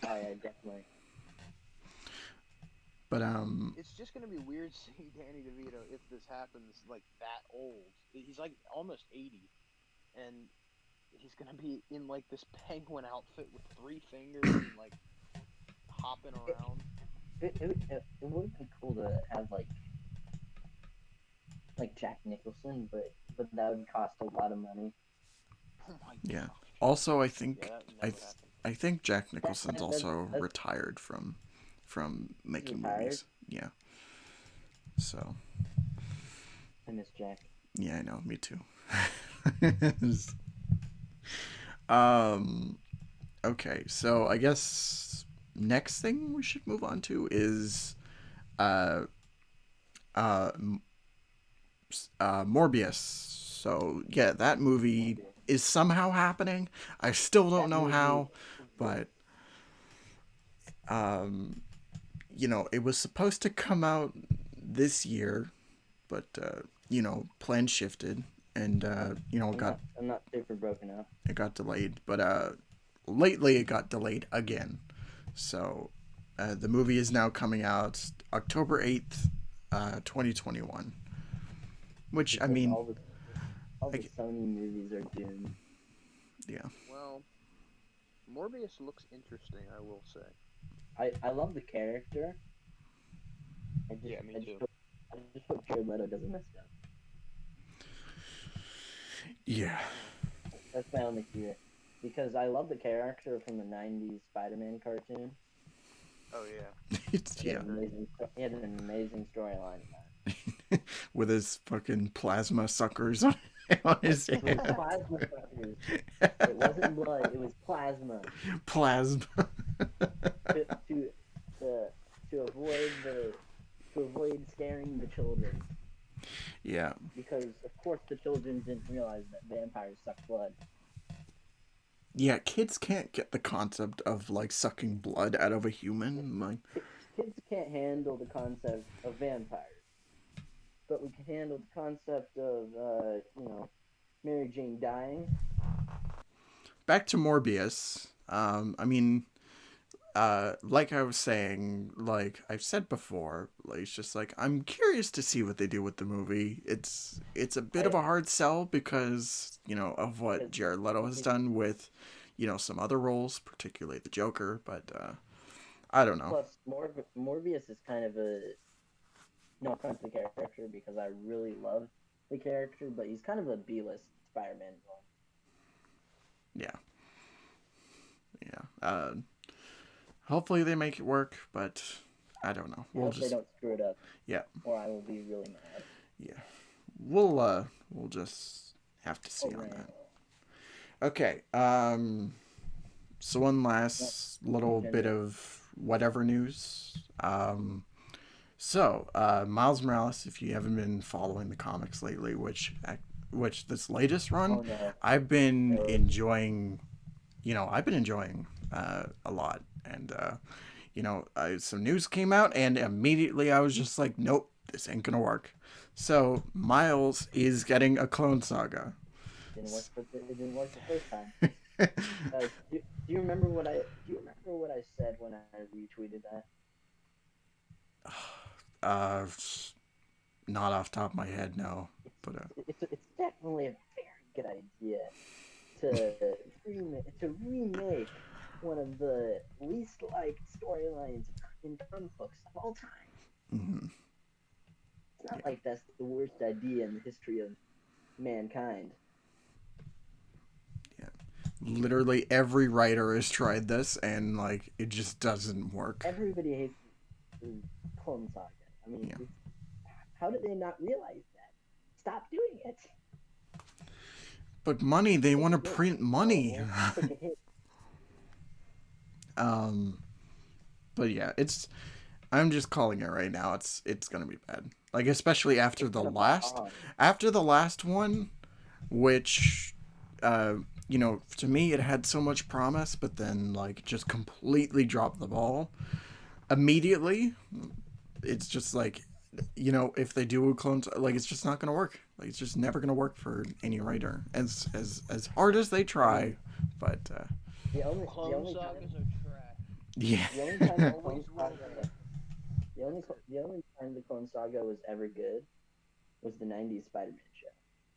Speaker 2: Oh yeah, definitely.
Speaker 1: But
Speaker 3: It's just gonna be weird seeing Danny DeVito if this happens like that old. He's like almost 80, and he's gonna be in like this penguin outfit with 3 fingers and like hopping around.
Speaker 2: It would be cool to have like Jack Nicholson, but that would cost a lot of money.
Speaker 3: Oh my
Speaker 1: yeah.
Speaker 3: gosh.
Speaker 1: Also, I think
Speaker 3: Yeah, that would never happen.
Speaker 1: I think Jack Nicholson's also retired from making movies. Yeah. So.
Speaker 2: I miss Jack.
Speaker 1: Yeah, I know. Me too. Okay, so I guess next thing we should move on to is Morbius. So yeah, that movie is somehow happening. I still don't know how, but you know, it was supposed to come out this year, but plans shifted, and
Speaker 2: I'm not super broken up.
Speaker 1: it got delayed. But lately it got delayed again. So the movie is now coming out October 8th, 2021. Which, I mean,
Speaker 2: all the Sony movies are doomed.
Speaker 1: Yeah.
Speaker 3: Well, Morbius looks interesting, I will say.
Speaker 2: I love the character.
Speaker 3: Me too.
Speaker 2: I just hope Jared Leto doesn't mess it up.
Speaker 1: Yeah.
Speaker 2: That's my only fear. Because I love the character from the 90s Spider-Man cartoon.
Speaker 3: Oh, yeah.
Speaker 2: He had an amazing storyline in
Speaker 1: that. With his fucking plasma suckers on his head.
Speaker 2: It was plasma suckers. It wasn't blood, it was plasma.
Speaker 1: Plasma.
Speaker 2: To avoid scaring the children.
Speaker 1: Yeah.
Speaker 2: Because of course the children didn't realize that vampires suck blood.
Speaker 1: Yeah, kids can't get the concept of like sucking blood out of a human. Like,
Speaker 2: kids can't handle the concept of vampires, but we can handle the concept of Mary Jane dying.
Speaker 1: Back to Morbius. I mean, like I was saying, like I've said before, like, it's just like I'm curious to see what they do with the movie. It's a bit of a hard sell because of what Jared Leto has done with some other roles, particularly the Joker. But I don't know.
Speaker 2: Plus, Morbius is kind of no offense to the character because I really love the character, but he's kind of a B-list Spider-Man villain.
Speaker 1: Yeah. Hopefully they make it work, but I don't know.
Speaker 2: Hope they don't screw it up.
Speaker 1: Yeah.
Speaker 2: Or I will be really mad.
Speaker 1: Yeah. We'll just have to see on that. Okay. So one last little bit of whatever news. So Miles Morales, if you haven't been following the comics lately, which this latest run, I've been enjoying. I've been enjoying a lot. And, some news came out, and immediately I was just like, nope, this ain't gonna work. So, Miles is getting a Clone Saga.
Speaker 2: It didn't work the first time. Do you remember what I said when I retweeted that?
Speaker 1: Not off the top of my head, no. But
Speaker 2: it's definitely a very good idea to remake one of the least liked storylines in comic books of all time.
Speaker 1: Mm-hmm.
Speaker 2: It's not like that's the worst idea in the history of mankind.
Speaker 1: Yeah. Literally every writer has tried this, and it just doesn't work.
Speaker 2: Everybody hates the Clone Saga. I mean, how did they not realize that? Stop doing it.
Speaker 1: But money, they want to print money. But yeah, I'm just calling it right now. It's gonna be bad. Especially after the last one, which to me it had so much promise, but then like just completely dropped the ball immediately. It's just like, if they do a clone, like it's just not gonna work. Like it's just never gonna work for any writer, as hard as they try. But
Speaker 3: Clone Sagas are trash.
Speaker 1: yeah,
Speaker 2: the only time the Clone
Speaker 3: Always will
Speaker 2: Saga, the only time the Clone Saga was ever good was the '90s Spider-Man show.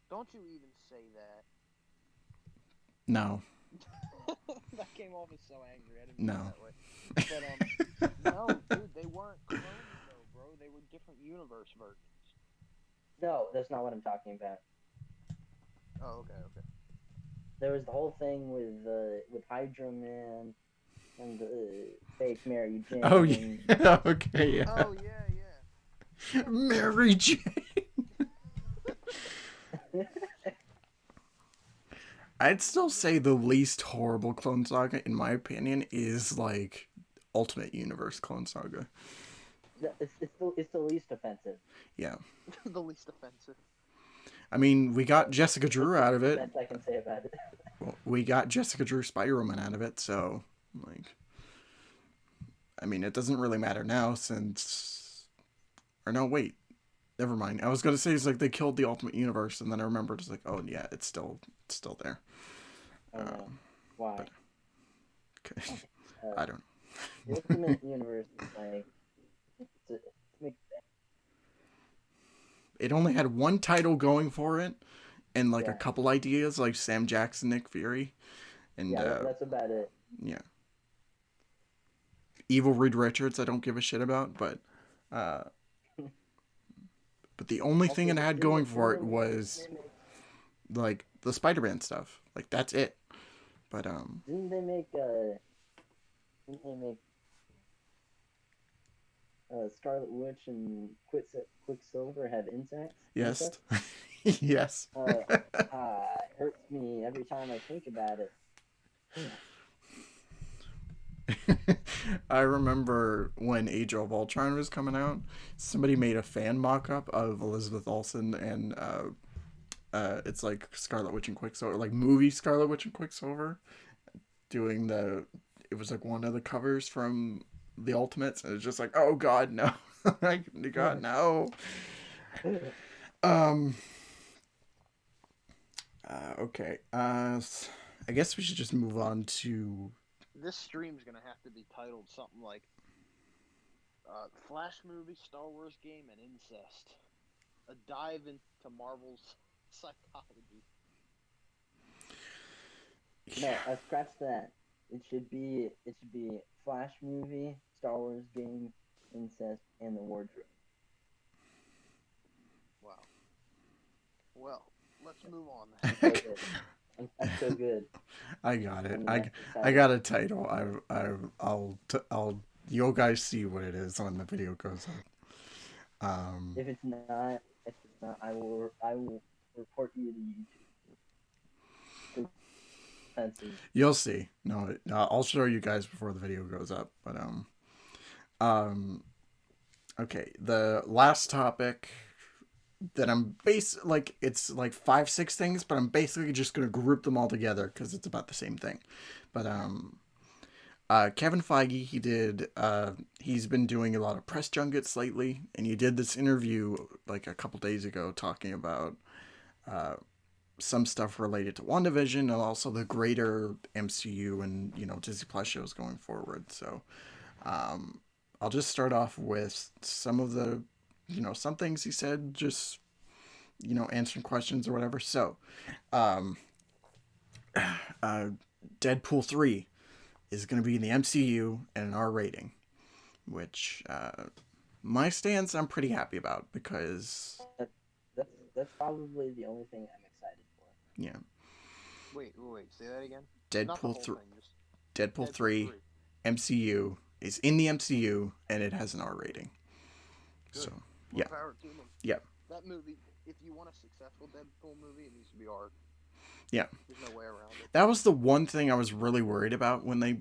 Speaker 3: Don't you even say that.
Speaker 1: no,
Speaker 3: That came off as so angry. I didn't
Speaker 1: No.
Speaker 3: mean it that way. But no, dude, they weren't clones though, bro. They were different universe versions.
Speaker 2: No, that's not what I'm talking about.
Speaker 3: Oh, okay.
Speaker 2: There was the whole thing with Hydra Man and the fake Mary Jane.
Speaker 1: oh yeah, okay, yeah,
Speaker 3: Oh yeah.
Speaker 1: Mary Jane. I'd still say the least horrible Clone Saga, in my opinion, is like Ultimate Universe Clone Saga.
Speaker 2: It's the least offensive.
Speaker 1: Yeah.
Speaker 3: The least offensive.
Speaker 1: I mean, we got Jessica Drew out of it.
Speaker 2: That's all I can say about it.
Speaker 1: Well, we got Jessica Drew Spider-Woman out of it, so, like... I mean, it doesn't really matter now since... Or no, wait. Never mind. I was going to say, it's like they killed the Ultimate Universe, and then I remembered, it's like, oh, yeah, it's still there.
Speaker 2: Why?
Speaker 1: But, okay. I don't know.
Speaker 2: The Ultimate Universe is like... It's
Speaker 1: It only had one title going for it, and like
Speaker 2: Yeah.
Speaker 1: a couple ideas, like Sam Jackson, Nick Fury, and
Speaker 2: that's about it.
Speaker 1: yeah, Evil Reed Richards. I don't give a shit about, but the only thing it had going for it was like the Spider-Man stuff. Like that's it. But
Speaker 2: Didn't they make Scarlet Witch and Quicksilver have insects?
Speaker 1: yes, yes.
Speaker 2: It hurts me every time I think about it.
Speaker 1: I remember when Age of Ultron was coming out, somebody made a fan mock-up of Elizabeth Olsen, and it's like Scarlet Witch and Quicksilver, like movie Scarlet Witch and Quicksilver, doing it was like one of the covers from the Ultimates, and it's just like, oh god, no. God, no. Okay. I guess we should just move on to...
Speaker 3: This stream's gonna have to be titled something like Flash Movie, Star Wars Game, and Incest. A dive into Marvel's psychology.
Speaker 2: No, I scratched that. It should be Flash Movie, Star Wars Game, Incest, and the Wardrobe.
Speaker 3: Wow. Well, let's move on.
Speaker 2: I'm so good.
Speaker 1: I got it. I got a title. I'll you guys see what it is when the video goes up.
Speaker 2: If it's not, I will report you to YouTube. Offensive.
Speaker 1: You'll see. No, I'll show you guys before the video goes up. But okay. The last topic that I'm it's like 5-6 things, but I'm basically just gonna group them all together because it's about the same thing. But Kevin Feige, he's been doing a lot of press junkets lately, and he did this interview like a couple days ago talking about some stuff related to WandaVision and also the greater MCU and Disney Plus shows going forward. So I'll just start off with some of the some things he said, just answering questions or whatever. So Deadpool 3 is going to be in the MCU and an R rating, which my stance I'm pretty happy about because
Speaker 2: that's probably the only thing I'm excited for.
Speaker 1: Yeah.
Speaker 3: Wait, say that again.
Speaker 1: Deadpool 3 MCU is in the MCU and it has an R rating.
Speaker 3: Good.
Speaker 1: So
Speaker 3: More
Speaker 1: yeah.
Speaker 3: power to them.
Speaker 1: Yeah.
Speaker 3: That movie, if you want a successful Deadpool movie, it needs to be R.
Speaker 1: Yeah.
Speaker 3: There's no way around it.
Speaker 1: That was the one thing I was really worried about when they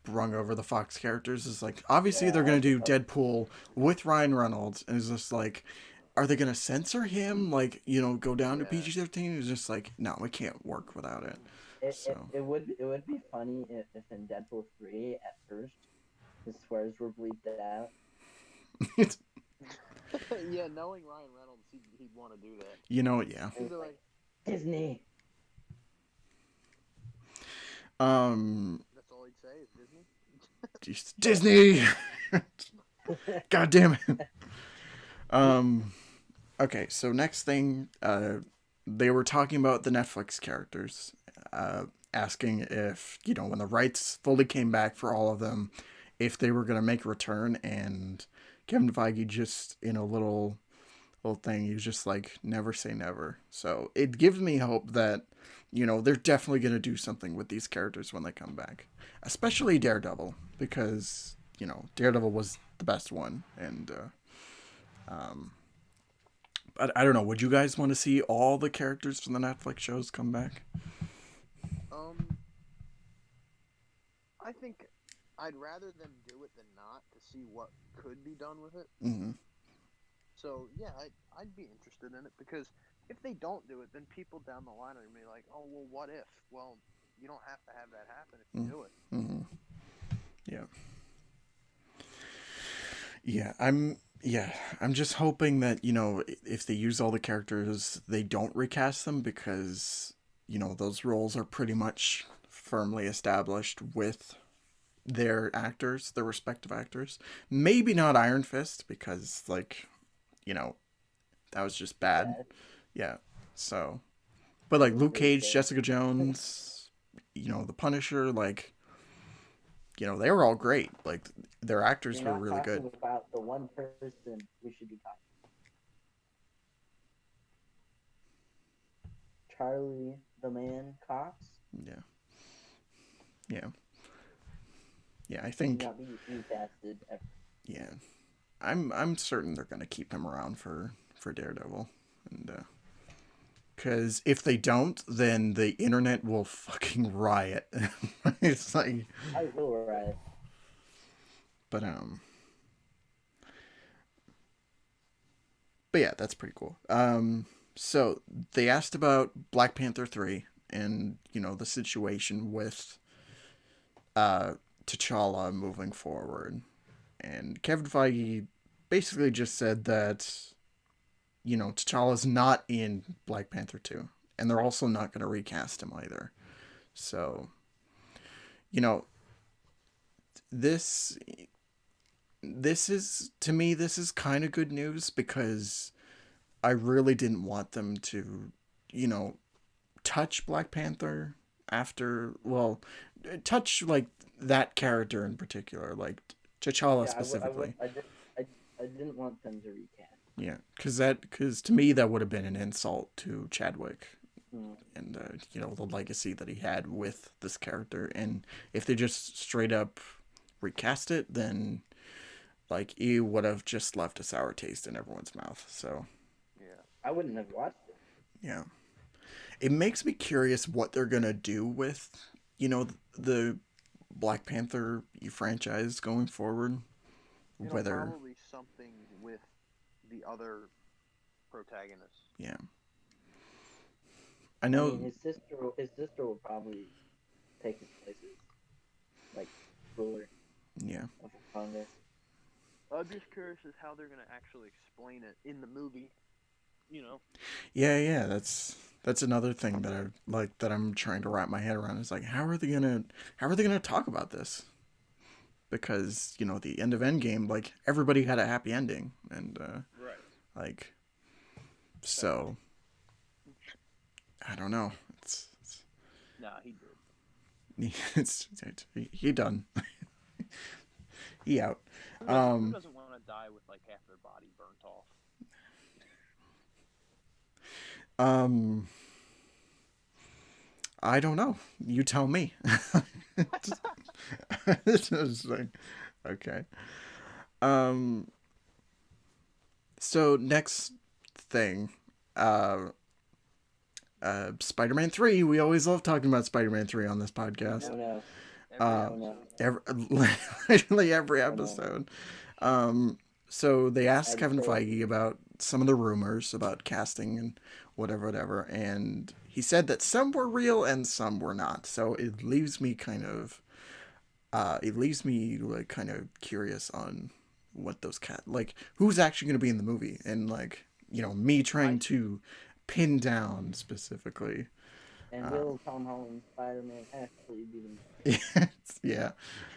Speaker 1: brung over the Fox characters. Is like, obviously they're going to do Deadpool with Ryan Reynolds, and it's just like, are they gonna censor him? Like, you know, go down to
Speaker 3: Yeah.
Speaker 1: PG-13? It's just like, no, we can't work without it. So
Speaker 2: It would be funny if in Deadpool 3 at first his swears were bleeped out.
Speaker 3: Yeah, knowing Ryan Reynolds, he'd want to do that.
Speaker 1: you know, yeah.
Speaker 3: He'd be like,
Speaker 2: Disney.
Speaker 3: that's all he'd say is Disney.
Speaker 1: Disney. God damn it. Okay, so next thing, they were talking about the Netflix characters, asking if, you know, when the rights fully came back for all of them, if they were going to make a return, and Kevin Feige just, in a little thing, he was just like, never say never. So it gives me hope that, you know, they're definitely going to do something with these characters when they come back, especially Daredevil, because, you know, Daredevil was the best one, and but I don't know, would you guys want to see all the characters from the Netflix shows come back?
Speaker 3: I think I'd rather them do it than not, to see what could be done with it.
Speaker 1: Mm-hmm.
Speaker 3: So yeah, I'd be interested in it, because if they don't do it, then people down the line are gonna be like, oh well, what if? Well, you don't have to have that happen if you do it.
Speaker 1: Mm-hmm. Yeah. I'm just hoping that, you know, if they use all the characters, they don't recast them, because, you know, those roles are pretty much firmly established with their actors, their respective actors. Maybe not Iron Fist, because, like, you know, that was just bad. Yeah. So, but like Luke Cage, Jessica Jones, you know, the Punisher, like, you know, they were all great. Like, their actors were really good.
Speaker 2: About the one person we should be talking about. Charlie the Man Cox.
Speaker 1: Yeah, I think.
Speaker 2: Not be recasted ever.
Speaker 1: Yeah, I'm certain they're gonna keep him around for Daredevil, and because if they don't, then the internet will fucking riot. It's like,
Speaker 2: I will riot.
Speaker 1: But yeah, that's pretty cool. So they asked about Black Panther 3, and, you know, the situation with T'Challa moving forward. And Kevin Feige basically just said that, you know, T'Challa's not in Black Panther 2, and they're also not going to recast him either. So, you know, this is, to me, this is kind of good news, because I really didn't want them to, you know, touch Black Panther after, well, touch, like, that character in particular, like T'Challa specifically.
Speaker 2: I didn't want them to recast.
Speaker 1: Yeah, because to me that would have been an insult to Chadwick, and you know, the legacy that he had with this character. And if they just straight up recast it, then, like, he would have just left a sour taste in everyone's mouth. So
Speaker 3: yeah,
Speaker 2: I wouldn't have watched it.
Speaker 1: Yeah, it makes me curious what they're gonna do with, you know, the Black Panther franchise going forward. Whether
Speaker 3: probably something with the other protagonists.
Speaker 1: Yeah, I know.
Speaker 2: I mean, his sister will probably take his places, like ruler.
Speaker 1: Yeah.
Speaker 2: Of Congress.
Speaker 3: I'm just curious as how they're gonna actually explain it in the movie. You know.
Speaker 1: Yeah. That's another thing that I like, that I'm trying to wrap my head around. Is like, how are they gonna talk about this? Because, you know, the end of Endgame, like, everybody had a happy ending, and
Speaker 3: right.
Speaker 1: Like, so I don't know.
Speaker 3: Nah, he did.
Speaker 1: He done. He out.
Speaker 3: Who doesn't want to die with like half their body burnt off?
Speaker 1: I don't know. You tell me. This is like, okay. So next thing, Spider-Man 3. We always love talking about Spider-Man 3 on this podcast. Literally every episode. So they asked Kevin Feige about some of the rumors about casting and whatever, and he said that some were real and some were not. So it leaves me kind of, like kind of curious on what those like who's actually going to be in the movie, and like me trying to pin down specifically.
Speaker 2: And will Tom Holland's Spider-Man actually be the movie?
Speaker 1: Yeah.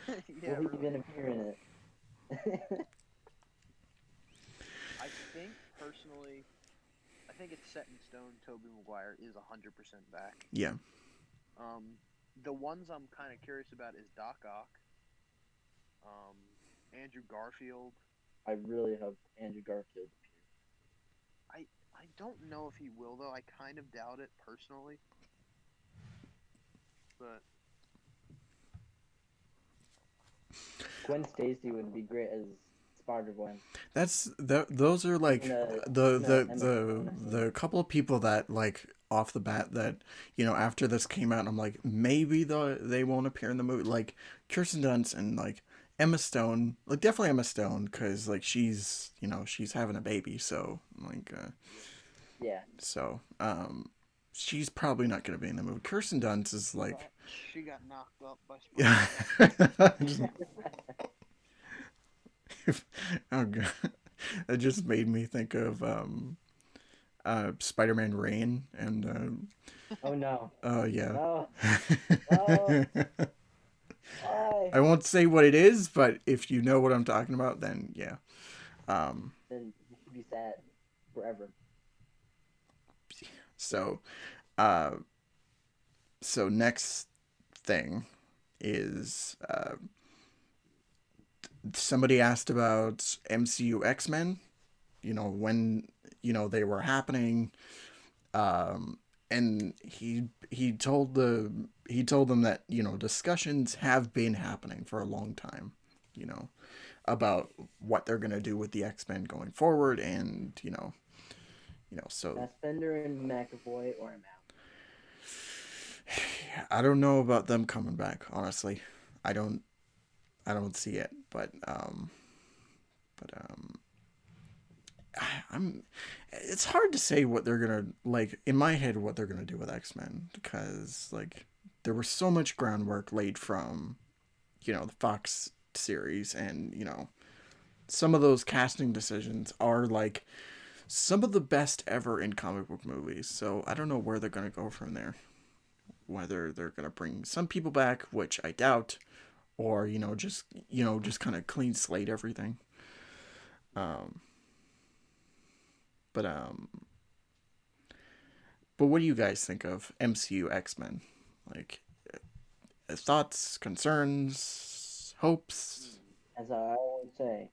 Speaker 3: Yeah,
Speaker 2: Will he
Speaker 3: really.
Speaker 2: even appear in it?
Speaker 3: I think personally, I think it's set in stone. Tobey Maguire is 100% back.
Speaker 1: Yeah.
Speaker 3: The ones I'm kind of curious about is Doc Ock, Andrew Garfield.
Speaker 2: I really hope Andrew Garfield appears.
Speaker 3: I don't know if he will though. I kind of doubt it personally. But
Speaker 2: Gwen Stacy would be great as Spider-Gwen.
Speaker 1: Those are like
Speaker 2: Emma
Speaker 1: the couple of people that like off the bat that after this came out, I'm like maybe they won't appear in the movie, like Kirsten Dunst and like Emma Stone, like definitely Emma Stone, because like she's she's having a baby, so like
Speaker 2: Yeah.
Speaker 1: so she's probably not going to be in the movie. Kirsten Dunst is like
Speaker 3: she got knocked up by
Speaker 1: yeah. Oh god, it just made me think of Spider-Man Rain and
Speaker 2: Oh no.
Speaker 1: oh yeah.
Speaker 2: No. No. Why?
Speaker 1: I won't say what it is, but if you know what I'm talking about, then yeah.
Speaker 2: Then you should be sad forever.
Speaker 1: So so next thing is somebody asked about MCU X-Men, when they were happening, and he told them that discussions have been happening for a long time, about what they're gonna do with the X-Men going forward, and so
Speaker 2: Fassbender and McAvoy or I'm out.
Speaker 1: I don't know about them coming back, honestly. I don't see it, but it's hard to say what they're gonna, like, in my head, what they're gonna do with X-Men, because like there was so much groundwork laid from the Fox series, and some of those casting decisions are like some of the best ever in comic book movies. So I don't know where they're gonna go from there. Whether they're gonna bring some people back, which I doubt, or just kind of clean slate everything. But what do you guys think of MCU X-Men? Like, thoughts, concerns, hopes?
Speaker 2: As I always say,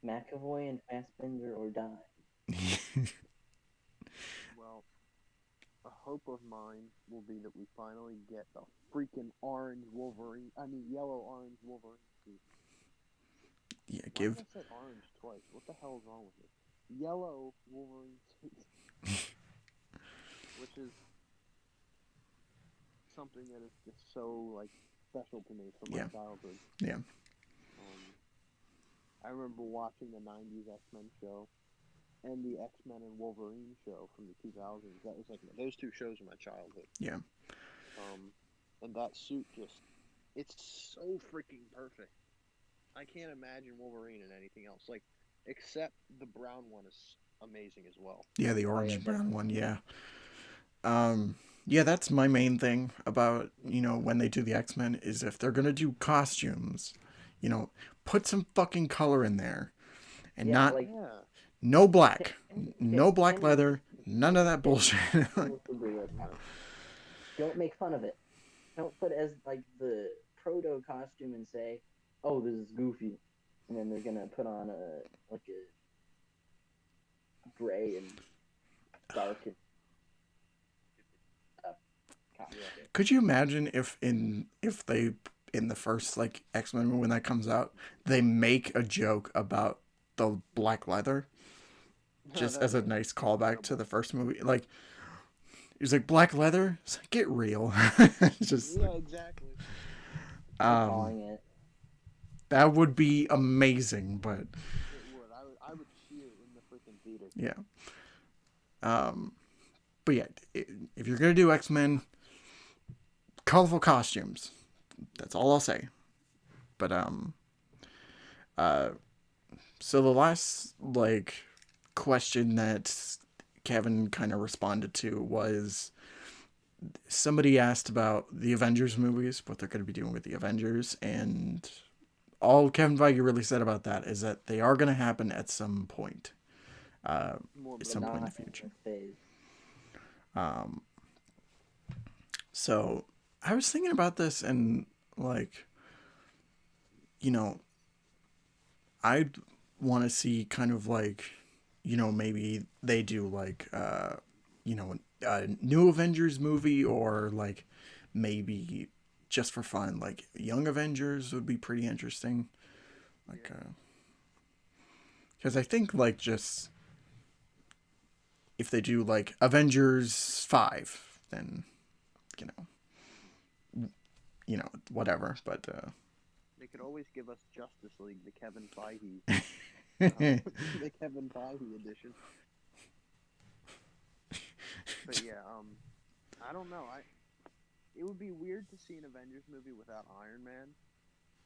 Speaker 2: McAvoy and Fassbender or die.
Speaker 3: Well, a hope of mine will be that we finally get the freaking yellow-orange Wolverine suit.
Speaker 1: Yeah,
Speaker 3: Why did I say orange twice? What the hell is wrong with me? Yellow Wolverine suit. Which is something that is just so, like, special to me from my childhood.
Speaker 1: Yeah.
Speaker 3: I remember watching the 90s X-Men show and the X-Men and Wolverine show from the 2000s. That was like, those two shows were my childhood.
Speaker 1: Yeah.
Speaker 3: And that suit it's so freaking perfect. I can't imagine Wolverine in anything else. Like, except the brown one is amazing as well.
Speaker 1: Yeah, the orange and brown one, yeah. Yeah, that's my main thing about, when they do the X-Men, is if they're gonna do costumes, put some fucking color in there. And no black. No black leather. None of that bullshit.
Speaker 2: Don't make fun of it. Don't put it as like the proto costume and say, "Oh, this is goofy," and then they're gonna put on a gray and dark and
Speaker 1: Could you imagine if they in the first like X-Men when that comes out, they make a joke about the black leather, just as a nice callback to the first movie? Like, he's like, black leather? It's like, get real. Just
Speaker 3: yeah, exactly.
Speaker 2: calling it.
Speaker 1: That would be amazing, but
Speaker 3: It would. I would cheer in the freaking theater Exactly.
Speaker 1: Yeah. But yeah, if you're gonna do X-Men, colorful costumes. That's all I'll say. But so the last like question that Kevin kind of responded to was somebody asked about the Avengers movies, what they're going to be doing with the Avengers, and all Kevin Feige really said about that is that they are going to happen at some point. At some point in the future. So I was thinking about this and like, you know, I'd want to see kind of like, maybe they do like, a new Avengers movie or like maybe just for fun, like Young Avengers would be pretty interesting. Like, because I think like just if they do like Avengers 5, then, you whatever. But,
Speaker 3: They could always give us Justice League, the Kevin Feige, the Kevin Feige edition. But yeah, I don't know. It would be weird to see an Avengers movie without Iron Man,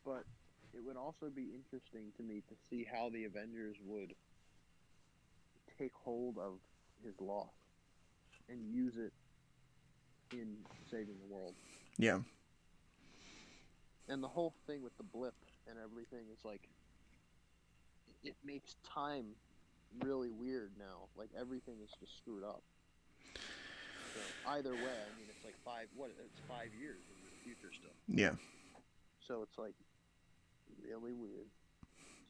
Speaker 3: but it would also be interesting to me to see how the Avengers would take hold of his loss and use it in saving the world.
Speaker 1: Yeah.
Speaker 3: And the whole thing with the blip and everything is like, it makes time really weird now. Like everything is just screwed up. So either way, I mean, it's like 5 years into the future still.
Speaker 1: Yeah.
Speaker 3: So it's like really weird.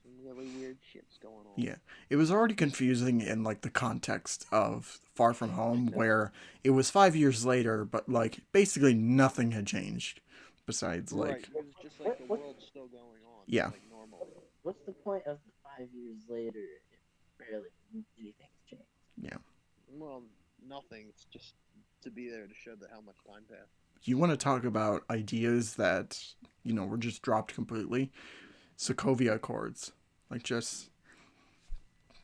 Speaker 3: Some really weird shit's going on.
Speaker 1: Yeah. It was already confusing in like the context of Far From Home, where it was 5 years later, but like basically nothing had changed besides like.
Speaker 3: Right. It was just like the world's still going on.
Speaker 1: Yeah.
Speaker 3: Like normally.
Speaker 2: What's the point of the 5 years later if barely anything's changed?
Speaker 1: Yeah.
Speaker 3: Well, nothing. It's just to be there to show that how much time passed.
Speaker 1: You want to talk about ideas that, were just dropped completely? Sokovia Accords. Like just...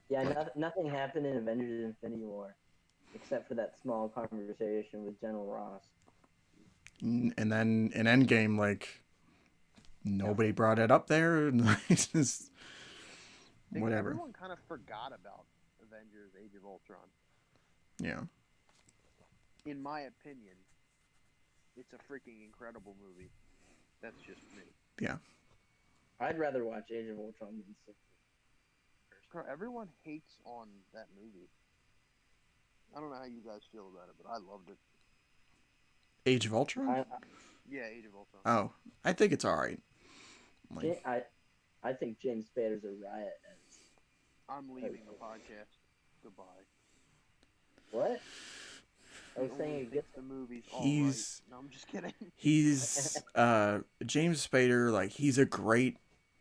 Speaker 2: Yeah, nothing happened in Avengers Infinity War. Except for that small conversation with General Ross.
Speaker 1: And then in Endgame, like, nobody brought it up there. And it's just... whatever.
Speaker 3: Everyone kind of forgot about Avengers Age of Ultron.
Speaker 1: Yeah.
Speaker 3: In my opinion, it's a freaking incredible movie. That's just me.
Speaker 1: Yeah.
Speaker 2: I'd rather watch Age of Ultron than Civil
Speaker 3: War. Everyone hates on that movie. I don't know how you guys feel about it, but I loved it.
Speaker 1: Age of Ultron?
Speaker 3: Yeah, Age of Ultron.
Speaker 1: Oh, I think it's alright.
Speaker 2: Like... I think James Spader's a riot.
Speaker 3: I'm leaving the podcast. Goodbye.
Speaker 2: What? I was saying
Speaker 3: he gets the movies all
Speaker 1: right.
Speaker 3: No, I'm just kidding.
Speaker 1: He's James Spader, like he's a great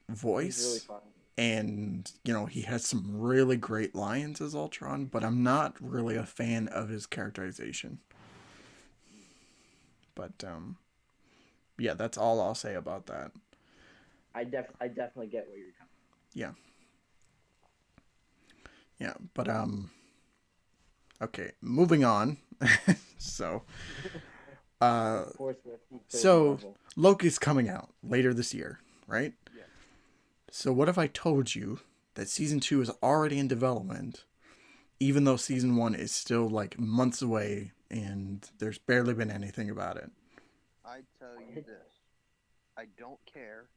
Speaker 1: voice.
Speaker 2: He's really fun.
Speaker 1: And, he has some really great lines as Ultron, but I'm not really a fan of his characterization. But yeah, that's all I'll say about that.
Speaker 2: I definitely get where you're coming from.
Speaker 1: Yeah. Yeah, but okay, moving on. So Loki's coming out later this year, right?
Speaker 3: Yeah.
Speaker 1: So what if I told you that season 2 is already in development, even though season 1 is still like months away and there's barely been anything about it?
Speaker 3: I tell you this, I don't care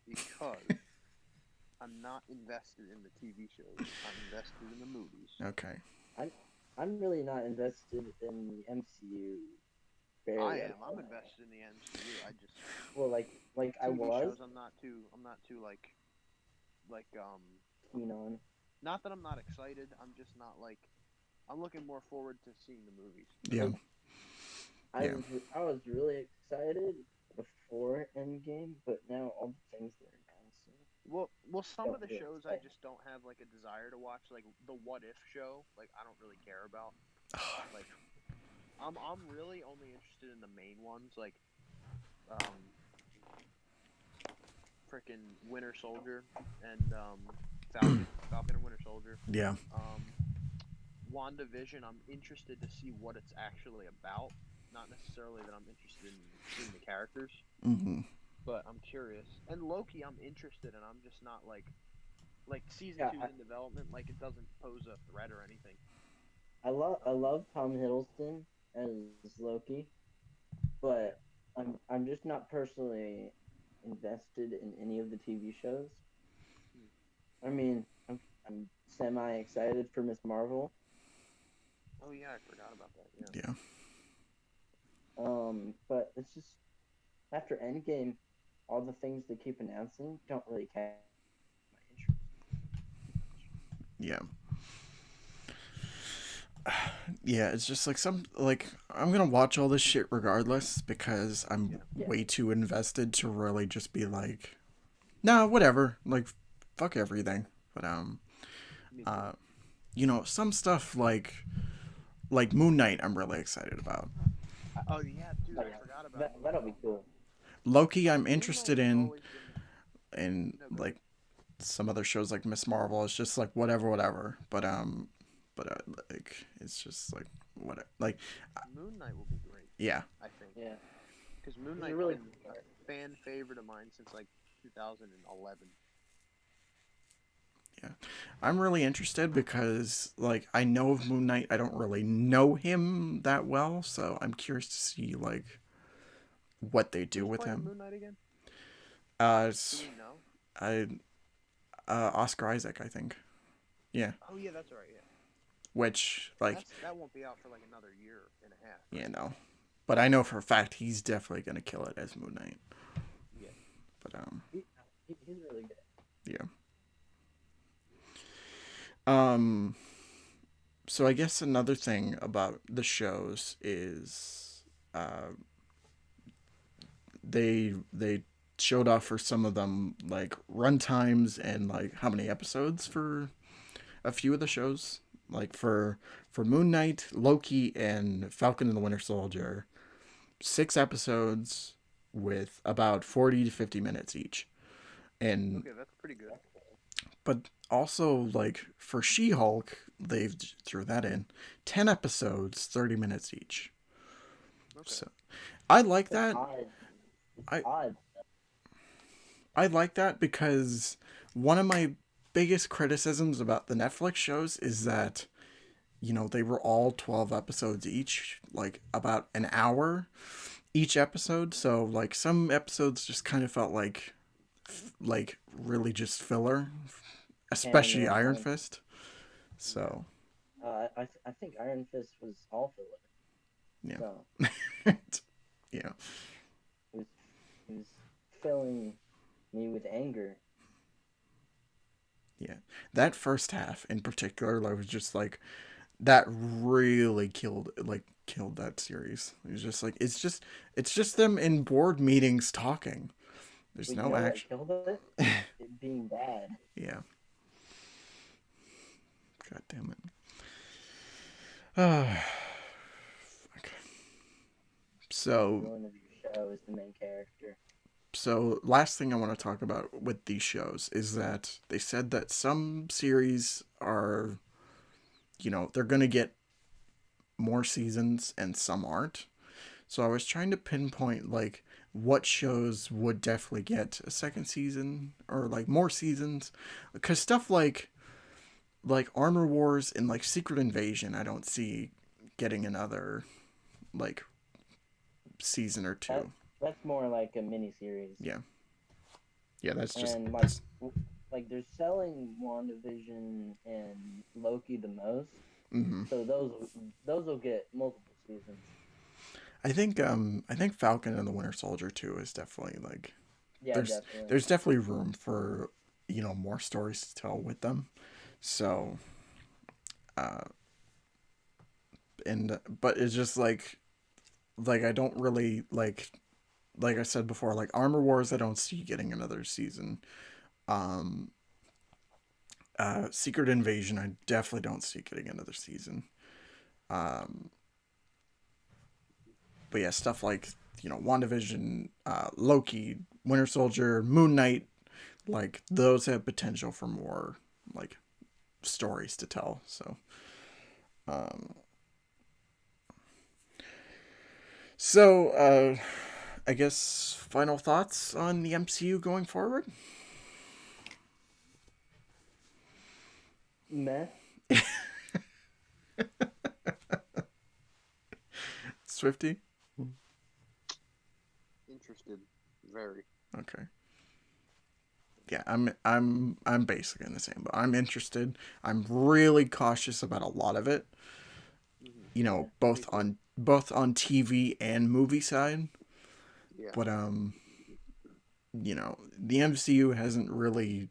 Speaker 3: because I'm not invested in the TV shows. I'm invested in the movies.
Speaker 1: Okay.
Speaker 2: I'm really not invested in the MCU.
Speaker 3: I am. I'm invested in the MCU. I just
Speaker 2: like I
Speaker 3: TV
Speaker 2: was.
Speaker 3: shows, I'm not too like
Speaker 2: keen on.
Speaker 3: Not that I'm not excited. I'm just not like. I'm looking more forward to seeing the movies.
Speaker 1: Yeah.
Speaker 2: I was really excited before Endgame, but now all the things that are announced.
Speaker 3: Well, some of the shows I just don't have like a desire to watch. Like the What If show, like I don't really care about. Like, I'm really only interested in the main ones, like, frickin' Winter Soldier and Falcon and Winter Soldier.
Speaker 1: Yeah.
Speaker 3: WandaVision, I'm interested to see what it's actually about. Not necessarily that I'm interested in seeing the characters,
Speaker 1: Mm-hmm.
Speaker 3: but I'm curious. And Loki, I'm interested, and I'm just not like season
Speaker 2: Yeah,
Speaker 3: 2's in development. Like it doesn't pose a threat or anything.
Speaker 2: I love Tom Hiddleston as Loki, but I'm just not personally invested in any of the TV shows. I mean, I'm semi excited for Miss Marvel.
Speaker 3: Oh yeah, I forgot about that. Yeah.
Speaker 1: Yeah.
Speaker 2: But it's just after Endgame, all the things they keep announcing don't really catch my interest.
Speaker 1: Yeah. Yeah, it's just like I'm gonna watch all this shit regardless because I'm
Speaker 2: Yeah.
Speaker 1: way too invested to really just be like, nah, whatever, like, fuck everything. But
Speaker 3: Me too.
Speaker 1: some stuff like Moon Knight, I'm really excited about.
Speaker 3: Oh yeah, dude,
Speaker 2: Oh,
Speaker 3: I
Speaker 2: yeah.
Speaker 3: forgot about
Speaker 2: That'll be cool.
Speaker 1: Loki, I'm
Speaker 3: Moon Knight
Speaker 1: interested
Speaker 3: has
Speaker 1: in,
Speaker 3: always
Speaker 1: and
Speaker 3: No, go
Speaker 1: like some other shows like Miss Marvel. It's just like whatever. Like it's just like what like
Speaker 3: Moon Knight will be great.
Speaker 1: yeah.
Speaker 3: I think
Speaker 2: Yeah.
Speaker 3: because Moon
Speaker 2: He's a
Speaker 3: Knight's
Speaker 2: really
Speaker 3: been
Speaker 2: good
Speaker 3: a
Speaker 2: character.
Speaker 3: fan favorite of mine since like 2011.
Speaker 1: I'm really interested because like I know of Moon Knight. I don't really know him that well, so I'm curious to see like what they do
Speaker 3: Who's
Speaker 1: with
Speaker 3: playing
Speaker 1: him.
Speaker 3: Moon Knight again?
Speaker 1: Uh,
Speaker 3: Do
Speaker 1: it's,
Speaker 3: we know?
Speaker 1: I Oscar Isaac, I think. Yeah,
Speaker 3: Oh yeah, that's right. Yeah,
Speaker 1: which like
Speaker 3: that won't be out for like another year and a half.
Speaker 1: yeah no, but I know for a fact he's definitely gonna kill it as Moon Knight.
Speaker 3: Yeah.
Speaker 1: But
Speaker 2: He's really good.
Speaker 1: yeah. So I guess another thing about the shows is they showed off for some of them like run times and like how many episodes for a few of the shows. Like for Moon Knight, Loki, and Falcon and the Winter Soldier, 6 episodes with about 40 to 50 minutes each. And
Speaker 3: Okay, that's pretty good.
Speaker 1: but also like for She-Hulk, they've threw that in 10 episodes, 30 minutes each.
Speaker 3: Okay.
Speaker 1: So I like
Speaker 2: That's
Speaker 1: that.
Speaker 2: odd. It's
Speaker 1: I
Speaker 2: odd.
Speaker 1: I like that because one of my biggest criticisms about the Netflix shows is that they were all 12 episodes each, like about an hour each episode. So like some episodes just kind of felt like really just filler, especially
Speaker 2: Cameo
Speaker 1: Iron
Speaker 2: time.
Speaker 1: Fist. So
Speaker 2: I think Iron Fist was all filler.
Speaker 1: yeah.
Speaker 2: So
Speaker 1: Yeah.
Speaker 2: it was filling me with anger.
Speaker 1: Yeah. That first half in particular, like, was just like that really killed that series. It was just like it's just them in board meetings talking. There's
Speaker 2: But you
Speaker 1: no
Speaker 2: know what
Speaker 1: action.
Speaker 2: killed it? It being bad.
Speaker 1: Yeah. God damn it. Fuck.
Speaker 2: The villain of your show is the main character.
Speaker 1: So last thing I want to talk about with these shows is that they said that some series are, they're going to get more seasons and some aren't. So I was trying to pinpoint like what shows would definitely get a second season or like more seasons, because stuff like Armor Wars and like Secret Invasion, I don't see getting another like season or two.
Speaker 2: That's more like a mini series.
Speaker 1: Yeah. Yeah, that's just
Speaker 2: And like they're selling WandaVision and Loki the most.
Speaker 1: mm-hmm.
Speaker 2: So those will get multiple seasons.
Speaker 1: I think Falcon and the Winter Soldier too is definitely like
Speaker 2: Yeah, definitely.
Speaker 1: there's definitely room for more stories to tell with them. So but it's just like I don't really like I said before, like Armor Wars I don't see getting another season. Secret Invasion I definitely don't see getting another season. But yeah, stuff like WandaVision, Loki, Winter Soldier, Moon Knight, like those have potential for more like stories to tell. So, I guess final thoughts on the MCU going forward.
Speaker 2: Meh.
Speaker 1: Swifty.
Speaker 3: Interested, very.
Speaker 1: Okay. Yeah, I'm basically in the same, but I'm interested. I'm really cautious about a lot of it. You know, both on TV and movie side.
Speaker 3: Yeah.
Speaker 1: But you know, the MCU hasn't really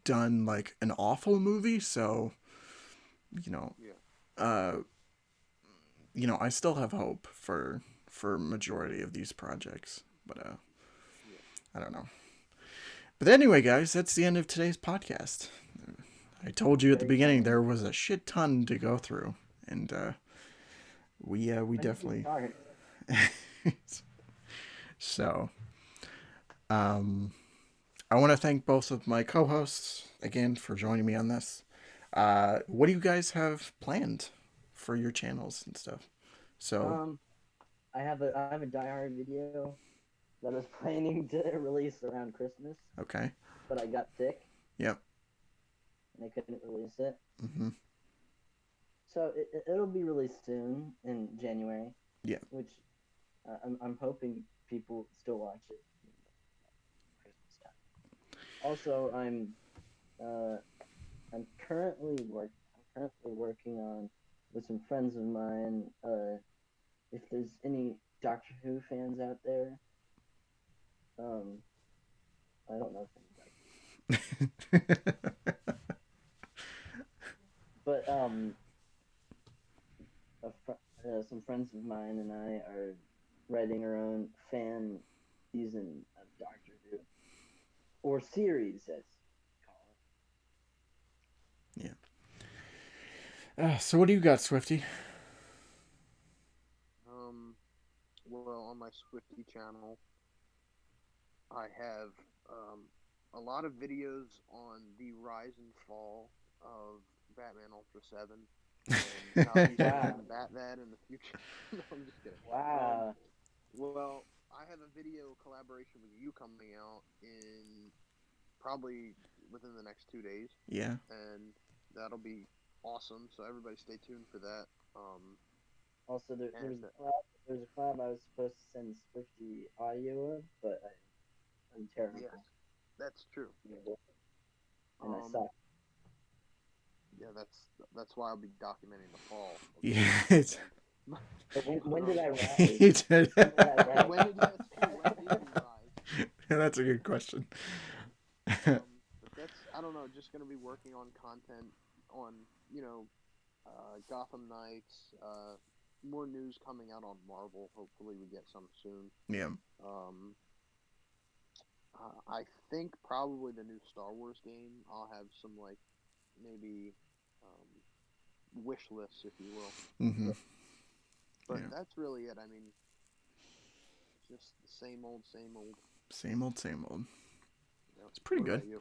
Speaker 1: done like an awful movie, so you know,
Speaker 3: Yeah.
Speaker 1: you know, I still have hope for majority of these projects, but
Speaker 3: Yeah.
Speaker 1: I don't know. But anyway, guys, that's the end of today's podcast. I told you at the beginning there was a shit ton to go through, and we definitely. So, I want to thank both of my co-hosts again for joining me on this. What do you guys have planned for your channels and stuff? So,
Speaker 2: I have a Die Hard video that I was planning to release around Christmas,
Speaker 1: okay.
Speaker 2: but I got sick.
Speaker 1: Yep.
Speaker 2: And I couldn't release it.
Speaker 1: Mm-hmm.
Speaker 2: So it'll be released soon in January.
Speaker 1: Yeah.
Speaker 2: Which I'm hoping people still watch it. Christmas time. Also, I'm currently working on with some friends of mine. If there's any Doctor Who fans out there, I don't know if any but some friends of mine and I are writing our own fan season of Doctor Who, or series as you call
Speaker 1: it. Yeah. So what do you got, Swifty?
Speaker 3: Well, on my Swifty channel, I have a lot of videos on the rise and fall of Batman Ultra 7. And how he's going Batman in the future. No, I'm just kidding.
Speaker 2: Wow.
Speaker 3: Well, I have a video collaboration with you coming out in probably within the next 2 days.
Speaker 1: Yeah.
Speaker 3: And that'll be awesome. So everybody stay tuned for that.
Speaker 2: Also, there's a collab I was supposed to send Swifty audio of, but I'm terrible.
Speaker 3: Yeah, that's true.
Speaker 2: And I suck.
Speaker 3: Yeah, that's why I'll be documenting the fall.
Speaker 1: Yeah.
Speaker 2: When did I rise?
Speaker 3: When did you rise?
Speaker 1: That's a good question.
Speaker 3: But that's, I don't know, just gonna be working on content on, Gotham Knights, more news coming out on Marvel. Hopefully we get some soon.
Speaker 1: Yeah.
Speaker 3: I think probably the new Star Wars game. I'll have some maybe wish lists, if you will.
Speaker 1: Mm-hmm.
Speaker 3: But that's really it. I mean, just the same old.
Speaker 1: Same old.
Speaker 3: Yep.
Speaker 1: It's pretty good.
Speaker 3: You?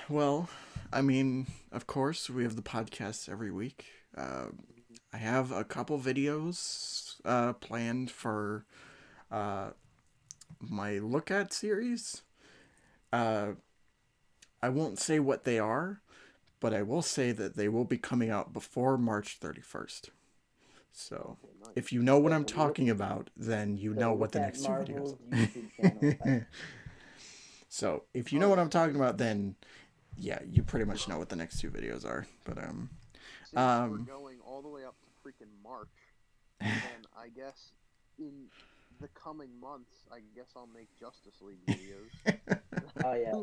Speaker 1: Well, I mean, of course, we have the podcast every week. I have a couple videos planned for my Look At series. I won't say what they are, but I will say that they will be coming out before March 31st. So, if you know what I'm talking about, then you know what the next two videos. So, if you know what I'm talking about, then yeah, you pretty much know what the next two videos are. But
Speaker 3: Since we're going all the way up to freaking March, then I guess in the coming months, I guess I'll make Justice League videos.
Speaker 2: Oh yeah.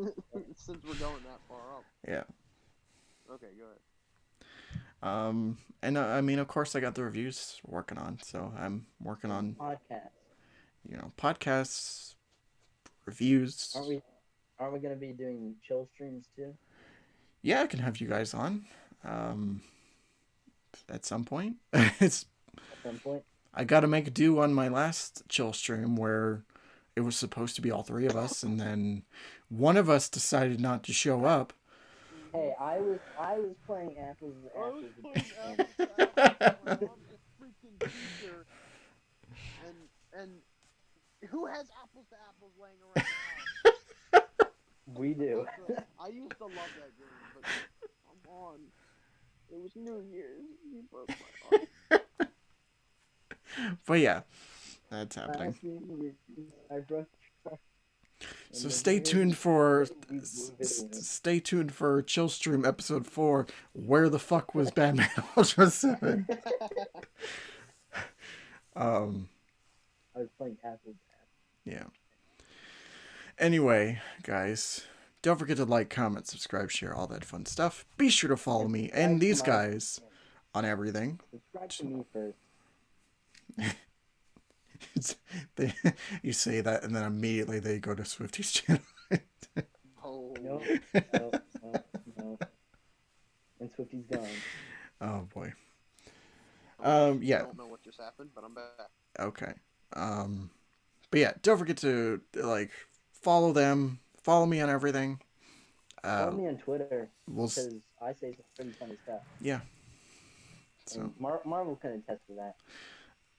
Speaker 3: Since we're going that far up.
Speaker 1: Yeah.
Speaker 3: Okay, go ahead.
Speaker 1: And I mean, of course, I got the reviews working on, so I'm working on podcasts, reviews.
Speaker 2: Aren't we gonna be doing chill streams too?
Speaker 1: Yeah, I can have you guys on. At some point. I got to make do on my last chill stream where it was supposed to be all three of us, and then one of us decided not to show up.
Speaker 2: Hey, I was playing apples to
Speaker 3: I was
Speaker 2: apples.
Speaker 3: playing
Speaker 2: against
Speaker 3: apples
Speaker 2: him.
Speaker 3: to apples with my mom's freaking teacher, and who has apples to apples laying around the house?
Speaker 2: We do.
Speaker 3: I used to love that game, but come on. It was New Year's. You broke my heart.
Speaker 1: But yeah, that's happening.
Speaker 2: Last New Year's, I broke your heart.
Speaker 1: So
Speaker 2: And
Speaker 1: stay
Speaker 2: then
Speaker 1: tuned for
Speaker 2: we moved it away.
Speaker 1: stay tuned for Chill Stream episode 4. Where the fuck was Batman Ultra 7?
Speaker 2: I was playing apples to apples.
Speaker 1: Yeah. Anyway, guys, don't forget to like, comment, subscribe, share, all that fun stuff. Be sure to follow me and
Speaker 2: Subscribe
Speaker 1: these
Speaker 2: to my-
Speaker 1: guys on everything.
Speaker 2: Subscribe to me first.
Speaker 1: You say that, and then immediately they go to Swifty's channel.
Speaker 3: Oh.
Speaker 2: No. And Swifty's gone.
Speaker 1: Oh boy.
Speaker 3: I
Speaker 1: Yeah.
Speaker 3: don't know what just happened, but I'm back.
Speaker 1: Okay. But yeah, don't forget to like follow them. Follow me on everything.
Speaker 2: Follow me on Twitter
Speaker 1: We'll
Speaker 2: because I say some pretty funny stuff.
Speaker 1: yeah. So
Speaker 2: And Marvel can attest to that.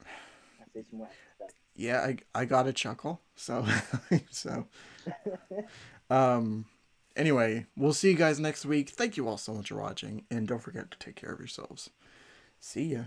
Speaker 2: I say some wacky stuff.
Speaker 1: yeah, I got a chuckle. So anyway, we'll see you guys next week. Thank you all so much for watching, and don't forget to take care of yourselves. See ya.